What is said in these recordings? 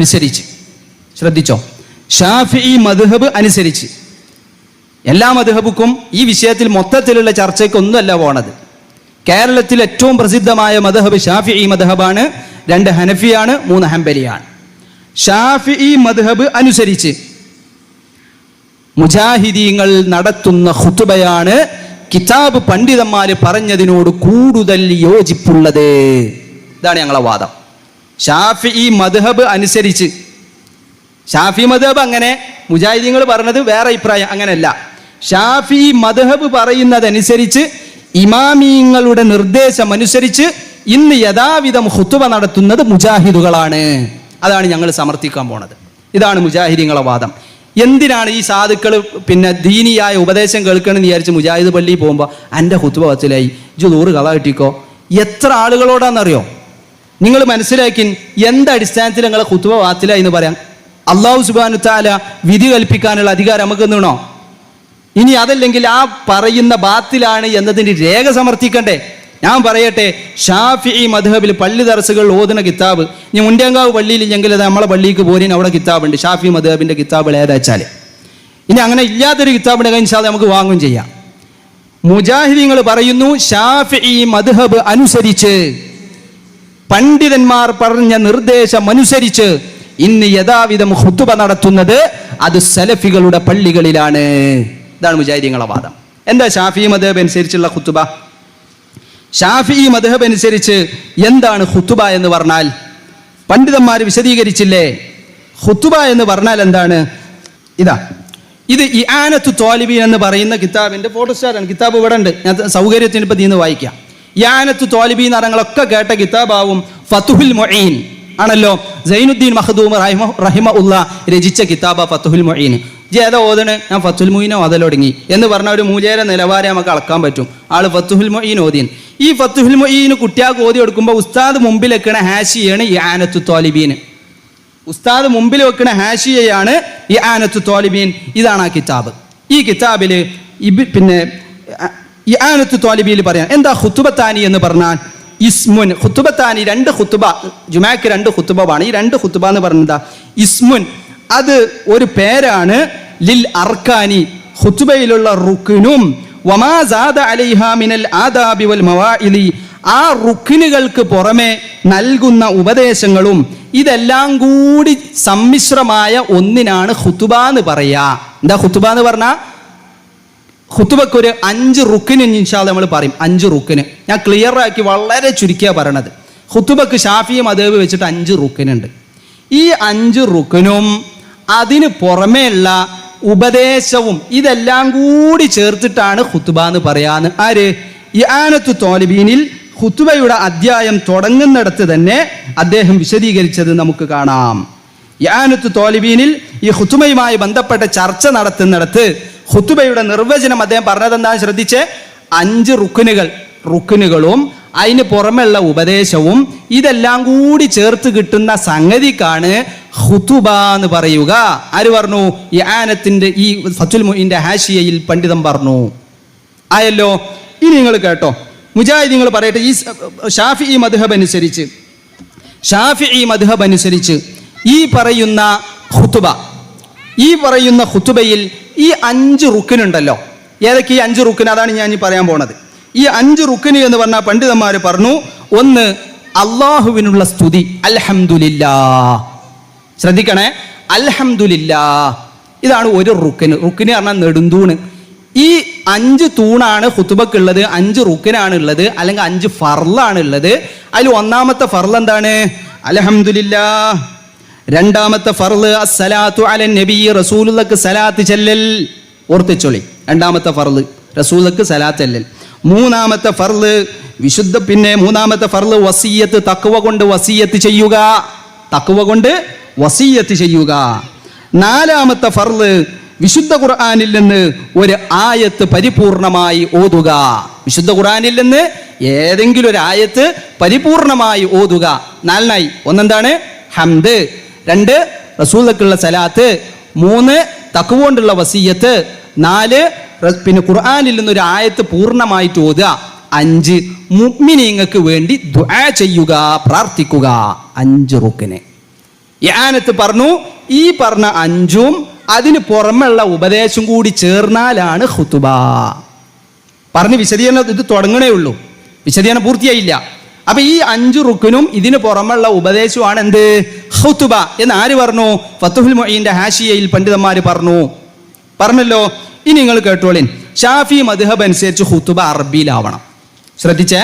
അനുസരിച്ച്, ശ്രദ്ധിച്ചോ, ഷാഫിഈ മദ്ഹബ് അനുസരിച്ച്. എല്ലാ മദ്ഹബുക്കും ഈ വിഷയത്തിൽ മൊത്തത്തിലുള്ള ചർച്ചയ്ക്കൊന്നുമല്ല പോണത്. കേരളത്തിൽ ഏറ്റവും പ്രസിദ്ധമായ മദ്ഹബ് ഷാഫിഈ മദ്ഹബാണ്. 2 ഹനഫിയാണ്, 3 ഹംബലിയാണ്. ഷാഫിഈ മദ്ഹബ് അനുസരിച്ച് മുജാഹിദീങ്ങൾ നടത്തുന്ന ഖുതുബയാണ് കിതാബ് പണ്ഡിതന്മാർ പറഞ്ഞതിനോട് കൂടുതൽ യോജിപ്പുള്ളത്. ഇതാണ് ഞങ്ങളെ വാദം. ഷാഫിഈ മദ്ഹബ് അനുസരിച്ച്, ഷാഫി മദ്ഹബ് അങ്ങനെ, മുജാഹിദീങ്ങൾ പറഞ്ഞത് വേറെ അഭിപ്രായം, അങ്ങനെയല്ല. ഷാഫിഈ മദ്ഹബ് പറയുന്നതനുസരിച്ച്, ഇമാമീങ്ങളുടെ നിർദ്ദേശം അനുസരിച്ച് ഇന്ന് യഥാവിധം ഖുതുബ നടത്തുന്നത് മുജാഹിദുകളാണ്. അതാണ് ഞങ്ങൾ സമർത്ഥിക്കാൻ പോണത്. ഇതാണ് മുജാഹിദീങ്ങളെ വാദം. എന്തിനാണ് ഈ സാധുക്കൾ ദീനിയായ ഉപദേശം കേൾക്കണമെന്ന് വിചാരിച്ച് മുജാഹിദ് പള്ളിയിൽ പോകുമ്പോൾ എൻ്റെ ഖുതുബ വച്ചിലായി, ഇജ്ജ് 100 കള കിട്ടിക്കോ? എത്ര ആളുകളോടാണെന്നറിയോ? നിങ്ങൾ മനസ്സിലാക്കി, എന്തടിസ്ഥാനത്തിൽ നിങ്ങളെ ഖുതുബ വാത്തിലായി എന്ന് പറയാം? അല്ലാഹു സുബ്ഹാനഹു തആല വിധി കൽപ്പിക്കാനുള്ള അധികാരം നമുക്ക് തന്നോ? ഇനി അതല്ലെങ്കിൽ ആ പറയുന്ന ബാത്തിലാണ് എന്നതിൻ്റെ രേഖ സമർത്ഥിക്കണ്ടേ? ഞാൻ പറയട്ടെ, ഷാഫിഈ മദ്ഹബിൽ പള്ളി ദർസുകൾ ഓതുന്ന കിതാബ്, ഇനി മുണ്ടേങ്കാവ് പള്ളിയിൽ എങ്കിൽ അത് നമ്മളെ പള്ളിക്ക് പോരിന് അവിടെ കിതാബുണ്ട്, ഷാഫിഈ മദ്ഹബിൻ്റെ കിതാബുകൾ ഏതാച്ചാൽ. ഇനി അങ്ങനെ ഇല്ലാത്തൊരു കിതാബുണ്ടെങ്കിൽ ഇൻഷാ അല്ലാഹ് നമുക്ക് വാങ്ങുകയും ചെയ്യാം. മുജാഹിദീങ്ങൾ പറയുന്നു, ഷാഫിഈ മദ്ഹബ് അനുസരിച്ച്, പണ്ഡിതന്മാർ പറഞ്ഞ നിർദ്ദേശം അനുസരിച്ച് ഇന്ന് യഥാവിധം ഖുതുബ നടത്തുന്നത് അത് സലഫികളുടെ പള്ളികളിലാണ്. ഇതാണ് മുജാഹിദീങ്ങളെ വാദം. എന്താ ഷാഫിഈ മദ്ഹബ് അനുസരിച്ചുള്ള ഖുതുബ? ഷാഫിഈ മദ്ഹബ് അനുസരിച്ച് എന്താണ് ഖുതുബ എന്ന് പറഞ്ഞാൽ? പണ്ഡിതന്മാർ വിശദീകരിച്ചില്ലേ? ഖുതുബ എന്ന് പറഞ്ഞാൽ എന്താണ്? ഇത് ഇആനത്തു ത്വാലിബീൻ എന്ന് പറയുന്ന കിതാബിന്റെ ഫോട്ടോസ്റ്റാറാണ്. കിതാബ് ഇവിടെ ഉണ്ട്, ഞാൻ സൗകര്യത്തിന് ഇപ്പം നീന്ന് വായിക്കാം. ഇആനത്തു ത്വാലിബീൻ നിങ്ങളൊക്കെ കേട്ട കിതാബാവും ഫതുഹുൽ മുഈൻ ആണല്ലോ. സൈനുദ്ദീൻ മഖ്ദൂം റഹിമഹുല്ല രചിച്ച കിതാബ ഫതുഹുൽ മുഈൻ. ഏതാ ഓതണ്? ഞാൻ ഫത്തുൽ മുഈൻ ഓതലൊടുങ്ങി എന്ന് പറഞ്ഞ ഒരു മൂല്യയുടെ നിലവാരം നമുക്ക് അളക്കാൻ പറ്റും. ആള് ഫത്തുൽ മുഈൻ ഓതിൻ. ഈ ഫത്തുൽ മുഈൻ കുട്ടിയാൾക്ക് ഓതി കൊടുക്കുമ്പോൾ ഉസ്താദ് മുമ്പിൽ വെക്കണ ഹാഷിയാണ് ഇആനത്തു ത്വാലിബീൻ. ഉസ്താദ് മുമ്പിൽ വെക്കുന്ന ഹാഷിയയാണ് ഇആനത്തു ത്വാലിബീൻ. ഇതാണ് ആ കിതാബ്. ഈ കിതാബിൽ ഇആനത്തു ത്വാലിബീൻ പറയാൻ എന്താ ഖുതുബത്താനി എന്ന് പറഞ്ഞാൽ ഇസ്മുൻ. ഖുതുബത്താനി 2 ഖുതുബ, ജുമാക്ക് 2 ഖുതുബാണ്. ഈ 2 ഖുതുബ എന്ന് പറഞ്ഞാ ഇസ്മുൻ, അത് ഒരു പേരാണ്. ലിൽ അർക്കാനി, ഖുതുബയിലുള്ള റുക്നും വമാ സാദ അലൈഹാ മിനൽ ആദാബി വൽ മവാഇദി, ആ റുക്നുകൾക്ക് പുറമെ നൽകുന്ന ഉപദേശങ്ങളും ഇതെല്ലാം കൂടി സമ്മിശ്രമായ ഒന്നിനാണ് ഖുതുബ എന്ന് പറയാ. എന്താ ഖുതുബ എന്ന് പറഞ്ഞാൽ? ഖുതുബക്ക് ഒരു 5 റുക്ന് ഇൻഷാ അല്ലാഹ് നമ്മൾ പറയും. 5 റുക്ന് ഞാൻ ക്ലിയർ ആക്കി വളരെ ചുരുക്കിയാ പറയണത്. ഖുതുബക്ക് ഷാഫിഈ മദ്ഹബ് വെച്ചിട്ട് 5 റുക്നുണ്ട്. ഈ 5 റുക്നും അതിന് പുറമേയുള്ള ഉപദേശവും ഇതെല്ലാം കൂടി ചേർത്തിട്ടാണ് ഖുതുബ എന്ന് പറയാന്ന് ആര്? ഇആനത്തു ത്വാലിബീനിൽ ഖുതുബയുടെ അധ്യായം തുടങ്ങുന്നിടത്ത് തന്നെ അദ്ദേഹം വിശദീകരിച്ചത് നമുക്ക് കാണാം. ഇആനത്തു ത്വാലിബീനിൽ ഈ ഖുതുബയുമായി ബന്ധപ്പെട്ട ചർച്ച നടത്തുന്നിടത്ത് ഖുതുബയുടെ നിർവചനം അദ്ദേഹം പറഞ്ഞതെന്താ ശ്രദ്ധിച്ച്? 5 റുക്നുകളും അതിന് പുറമെയുള്ള ഉപദേശവും ഇതെല്ലാം കൂടി ചേർത്ത് കിട്ടുന്ന സംഗതിക്കാണ് ഖുതുബ എന്ന് പറയുക. ആര് പറഞ്ഞു? ഇആനത്തിന്റെ ഈ ഫതുൽ മുഈന്റെ ഹാഷിയയിൽ പണ്ഡിതൻ പറഞ്ഞു. ആയല്ലോ. ഇനി നിങ്ങൾ കേട്ടോ, മുജാഹിദീങ്ങൾ പറയട്ടെ, ഈ ഷാഫിഈ മദ്ഹബ് അനുസരിച്ച് ഈ പറയുന്ന ഖുതുബയിൽ ഈ 5 റുക്നുണ്ടല്ലോ. ഏതൊക്കെ ഈ 5 റുക്ന്? അതാണ് ഞാൻ പറയാൻ പോണത്. ഈ 5 റുക്ന് എന്ന് പറഞ്ഞാൽ പണ്ഡിതന്മാർ പറഞ്ഞു, ഒന്ന് അള്ളാഹുവിനുള്ള സ്തുതി, അൽഹംദുലില്ലാഹ്. ശ്രദ്ധിക്കണേ, അൽഹംദുലില്ലാഹ്. ഇതാണ് ഒരു റുക്ന്. റുക്ന് പറഞ്ഞാൽ നെടുന്തൂണ്. ഈ 5 തൂണാണ് ഖുതുബക്കുള്ളത്, 5 റുക്നാണ് ഉള്ളത്, അല്ലെങ്കിൽ 5 ഫർളാണ് ഉള്ളത്. അതിൽ ഒന്നാമത്തെ ഫർള് എന്താണ്? അൽഹംദുലില്ലാഹ്. രണ്ടാമത്തെ ഫർള് അസ്സലാത്തു അലൻ നബി, റസൂലുള്ളാഹിക്ക് സലാത്ത് ചെല്ലൽ. ഓർത്തിച്ചോളി, രണ്ടാമത്തെ ഫർള് റസൂലുള്ളാഹിക്ക് സലാത്ത് ചെല്ലൽ. മൂന്നാമത്തെ ഫർള് മൂന്നാമത്തെ ഫർള് വസിയ്യത്ത്, തഖ്വ കൊണ്ട് വസിയ്യത്ത് ചെയ്യുക. നാലാമത്തെ ഫർള് വിശുദ്ധ ഖുർആനിൽ നിന്ന് ഒരു ആയത്ത് പരിപൂർണമായി ഓതുക. വിശുദ്ധ ഖുർആനിൽ നിന്ന് ഏതെങ്കിലും ഒരു ആയത്ത് പരിപൂർണമായി ഓതുക. 4 ഒന്നെന്താണ്? ഹംദ്. 2 റസൂലുള്ളാഹിക്കുള്ള സലാത്ത്. 3 തഖ്വ കൊണ്ടുള്ള വസിയ്യത്ത്. 4 ഖുർആനിൽ നിന്ന് ഒരു ആയത്ത് പൂർണ്ണമായിട്ട് ഓതുക. 5 മുഅ്മിനീങ്ങൾക്ക് വേണ്ടി ദുആ ചെയ്യുക, പ്രാർത്ഥിക്കുക. 5 റുക്ന്. ഇആനത്ത് പറഞ്ഞു ഈ പറഞ്ഞ 5ഉം അതിന് പുറമെയുള്ള ഉപദേശം കൂടി ചേർന്നാലാണ് ഖുതുബ. പറഞ്ഞ് വിശദീകരണം ഇത് തുടങ്ങണേ ഉള്ളൂ, വിശദീകരണം പൂർത്തിയായില്ല. അപ്പൊ ഈ 5 റുക്കിനും ഇതിന് പുറമെയുള്ള ഉപദേശമാണ് എന്ത്? ഖുതുബ എന്ന് ആര് പറഞ്ഞു? ഫത്ഹുൽ മുഈന്റെ ഹാഷിയയിൽ പണ്ഡിതന്മാര് പറഞ്ഞല്ലോ. ഇനി നിങ്ങൾ കേട്ടോളിൻ, ഷാഫി മദ്ഹബ് അനുസരിച്ച് ഖുതുബ അറബിയിലാവണം. ശ്രദ്ധിച്ചേ,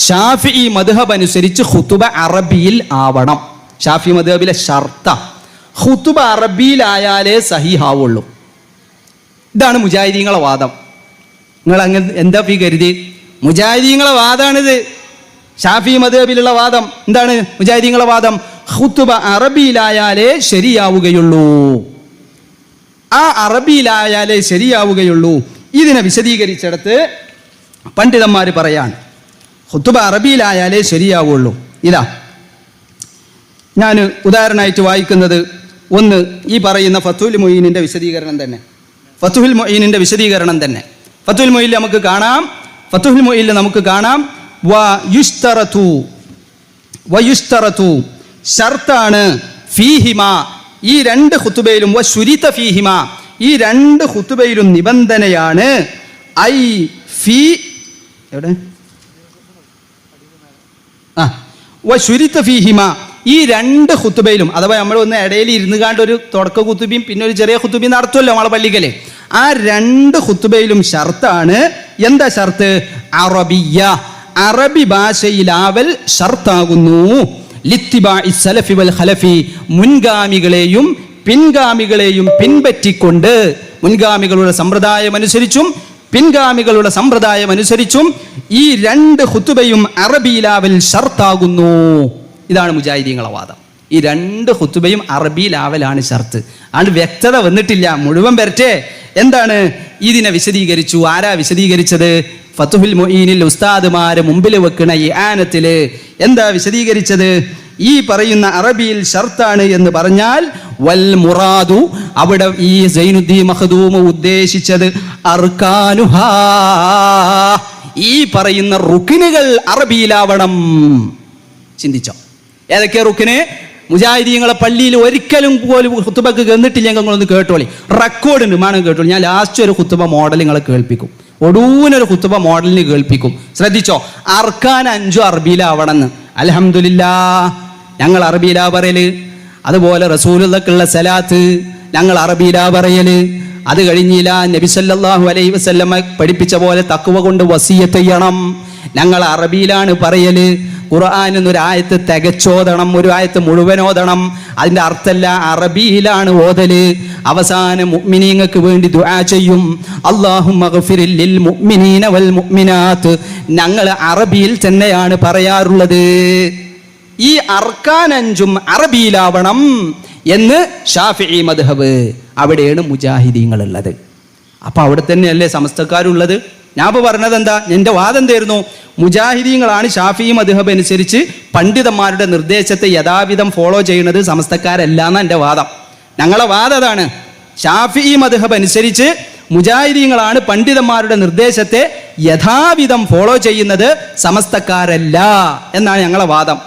ഷാഫി മദ്ഹബ് അനുസരിച്ച് ഖുതുബ അറബിയിൽ ആവണം. ഷാഫി മദ്ഹബിലെ ഷർത്ത ഖുതുബ അറബിയിലായാലേ സഹീഹാവുള്ളൂ. ഇതാണ് മുജാഹിദീങ്ങളെ വാദം. നിങ്ങൾ അങ്ങനെ എന്താ കരുതി? മുജാഹിദീങ്ങളെ വാദമാണിത്. ഷാഫി മദ്ഹബിലുള്ള വാദം എന്താണ്? മുജാഹിദീങ്ങളെ വാദം ഖുതുബ അറബിയിലായാലേ ശരിയാവുകയുള്ളൂ. ആ അറബിയിലായാലേ ശരിയാവുകയുള്ളൂ. ഇതിനെ വിശദീകരിച്ചിടത്ത് പണ്ഡിതന്മാർ പറയാണ് ഖുതുബ അറബിയിലായാലേ ശരിയാവുള്ളൂ. ഇതാ ഞാൻ ഉദാഹരണമായിട്ട് വായിക്കുന്നത് ഒന്ന് ഈ പറയുന്ന ഫത്ഹുൽ മുഈനിന്റെ വിശദീകരണം തന്നെ. ഫത്ഹുൽ മുഈനിന്റെ വിശദീകരണം തന്നെ ഫത്ഹുൽ മുഈനിൽ നമുക്ക് കാണാം. ഫത്ഹുൽ മുഈനിൽ നമുക്ക് കാണാം വയുസ്തറതു ഷർത്താണ് ഫീഹിമ, ഈ 2 ഖുതുബയിലും വശുരിത ഫീഹിമ, ഈ 2 ഖുതുബയിലും നിബന്ധനയാണ് ഐ ഫീ എവിടെ വശുരിത ഫീഹിമ, ഈ 2 ഖുതുബയിലും, അഥവാ നമ്മൾ ഒന്ന് ഇടയിൽ ഇരുന്ന് കാണ്ട് ഒരു തുടക്ക ഖുതുബയും പിന്നെ ഒരു ചെറിയ ഖുതുബയും നടത്തുമല്ലോ നമ്മളെ പള്ളിക്കല്, ആ 2 ഖുതുബയിലും ഷർത്താണ്. എന്താ ഷർത്ത്? അറബിയ, അറബി ഭാഷയിലാവൽ ഷർത്താകുന്നു. ലിത്തിബാഇ സലഫി വൽ ഖലഫി, മുൻഗാമികളെയും പിൻഗാമികളെയും പിൻപറ്റിക്കൊണ്ട്, മുൻഗാമികളുടെ സമ്പ്രദായം അനുസരിച്ചും പിൻഗാമികളുടെ സമ്പ്രദായം അനുസരിച്ചും ഈ 2 ഖുതുബയും അറബിയിലാവൽ ഷർത്താകുന്നു. ഇതാണ് മുജാഹിദീങ്ങളെ വാദം. ഈ 2 ഖുതുബയും അറബിയിലാവലാണ് ഷർത്ത്. ആണ് വ്യക്തത വന്നിട്ടില്ല, മുഴുവൻ വരട്ടെ. എന്താണ് ഇതിനെ വിശദീകരിച്ചു? ആരാ വിശദീകരിച്ചത്? ഫത്ഹുൽ മുഈനിൽ ഉസ്താദുമാരെ മുമ്പിൽ വെക്കണ ഇആനത്തില് എന്താ വിശദീകരിച്ചത്? ഈ പറയുന്ന അറബിയിൽ ഷർത്താണ് എന്ന് പറഞ്ഞാൽ വൽ മുറാദു, അവിടെ ഈ സൈനുദ്ദീൻ മഖ്ദൂം ഉദ്ദേശിച്ചത് അർക്കാനുഹാ, ഈ പറയുന്ന റുക്കിനുകൾ അറബിയിലാവണം. ചിന്തിച്ചോ? ഏതൊക്കെ റുക്കിന്? മുജാഹിദീങ്ങളെ പള്ളിയിൽ ഒരിക്കലും പോലും ഖുതുബക്ക് കന്നിട്ടില്ല. നിങ്ങളൊന്ന് കേട്ടോളി, റെക്കോർഡുണ്ട്, മാണം കേട്ടോളി. ഞാൻ ലാസ്റ്റ് ഒരു ഖുതുബ മോഡൽ നിങ്ങളെ കേൾപ്പിക്കും, ഒടൂനൊരു ഖുതുബ മോഡലിന് കേൾപ്പിക്കും. ശ്രദ്ധിച്ചോ, അർക്കാൻ 5 അറബിയിലാവണമെന്ന്. അൽഹംദുലില്ലാഹ് ഞങ്ങൾ അറബിയിലാ പറയല്. അതുപോലെ റസൂലുള്ളാഹിക്കുള്ള സലാത്ത് ഞങ്ങൾ അറബിയിലാ പറയല്. അത് കഴിഞ്ഞില്ല, നബി സല്ലല്ലാഹു അലൈഹി വസല്ലമ പഠിപ്പിച്ച പോലെ തഖ്വ കൊണ്ട് വസിയത്ത് ചെയ്യണം, ഞങ്ങൾ അറബിയിലാണ് പറയല്. ഖുർആനിൽ ഒരു ആയത്ത് തികച്ചോദണം, ഒരു ആയത്ത് മുഴുവനോദണം, അതിൻ്റെ അർത്ഥമല്ല അറബിയിലാണ് ഓതല്. അവസാനം മുഅ്മിനീങ്ങൾക്ക് വേണ്ടി ദുആ ചെയ്യും, അല്ലാഹുമ്മ ഗ്ഫിർ ലിൽ മുഅ്മിനീന വൽ മുഅ്മിനാത്ത്. ഞങ്ങൾ അറബിയിൽ തന്നെയാണ് പറയാറുള്ളത്. ഈ അർക്കാൻ 5ഉം അറബിയിലാവണം എന്ന് ഷാഫിഈ മദ്ഹബ്. അവിടെയാണ് മുജാഹിദീങ്ങൾ ഉള്ളത്. അപ്പൊ അവിടെ തന്നെയല്ലേ സമസ്തക്കാരുള്ളത്? ഞാൻ ഇപ്പോൾ പറഞ്ഞത് എന്താ? എൻ്റെ വാദം എന്തായിരുന്നു? മുജാഹിദീങ്ങളാണ് ഷാഫിഈ മദ്ഹബ് അനുസരിച്ച് പണ്ഡിതന്മാരുടെ നിർദ്ദേശത്തെ യഥാവിധം ഫോളോ ചെയ്യുന്നത്, സമസ്തക്കാരല്ല എന്നാണ് എൻ്റെ വാദം. ഞങ്ങളെ വാദം അതാണ്. ഷാഫിഈ മദ്ഹബ് അനുസരിച്ച് മുജാഹിദീങ്ങളാണ് പണ്ഡിതന്മാരുടെ നിർദ്ദേശത്തെ യഥാവിധം ഫോളോ ചെയ്യുന്നത്, സമസ്തക്കാരല്ല എന്നാണ് ഞങ്ങളെ വാദം.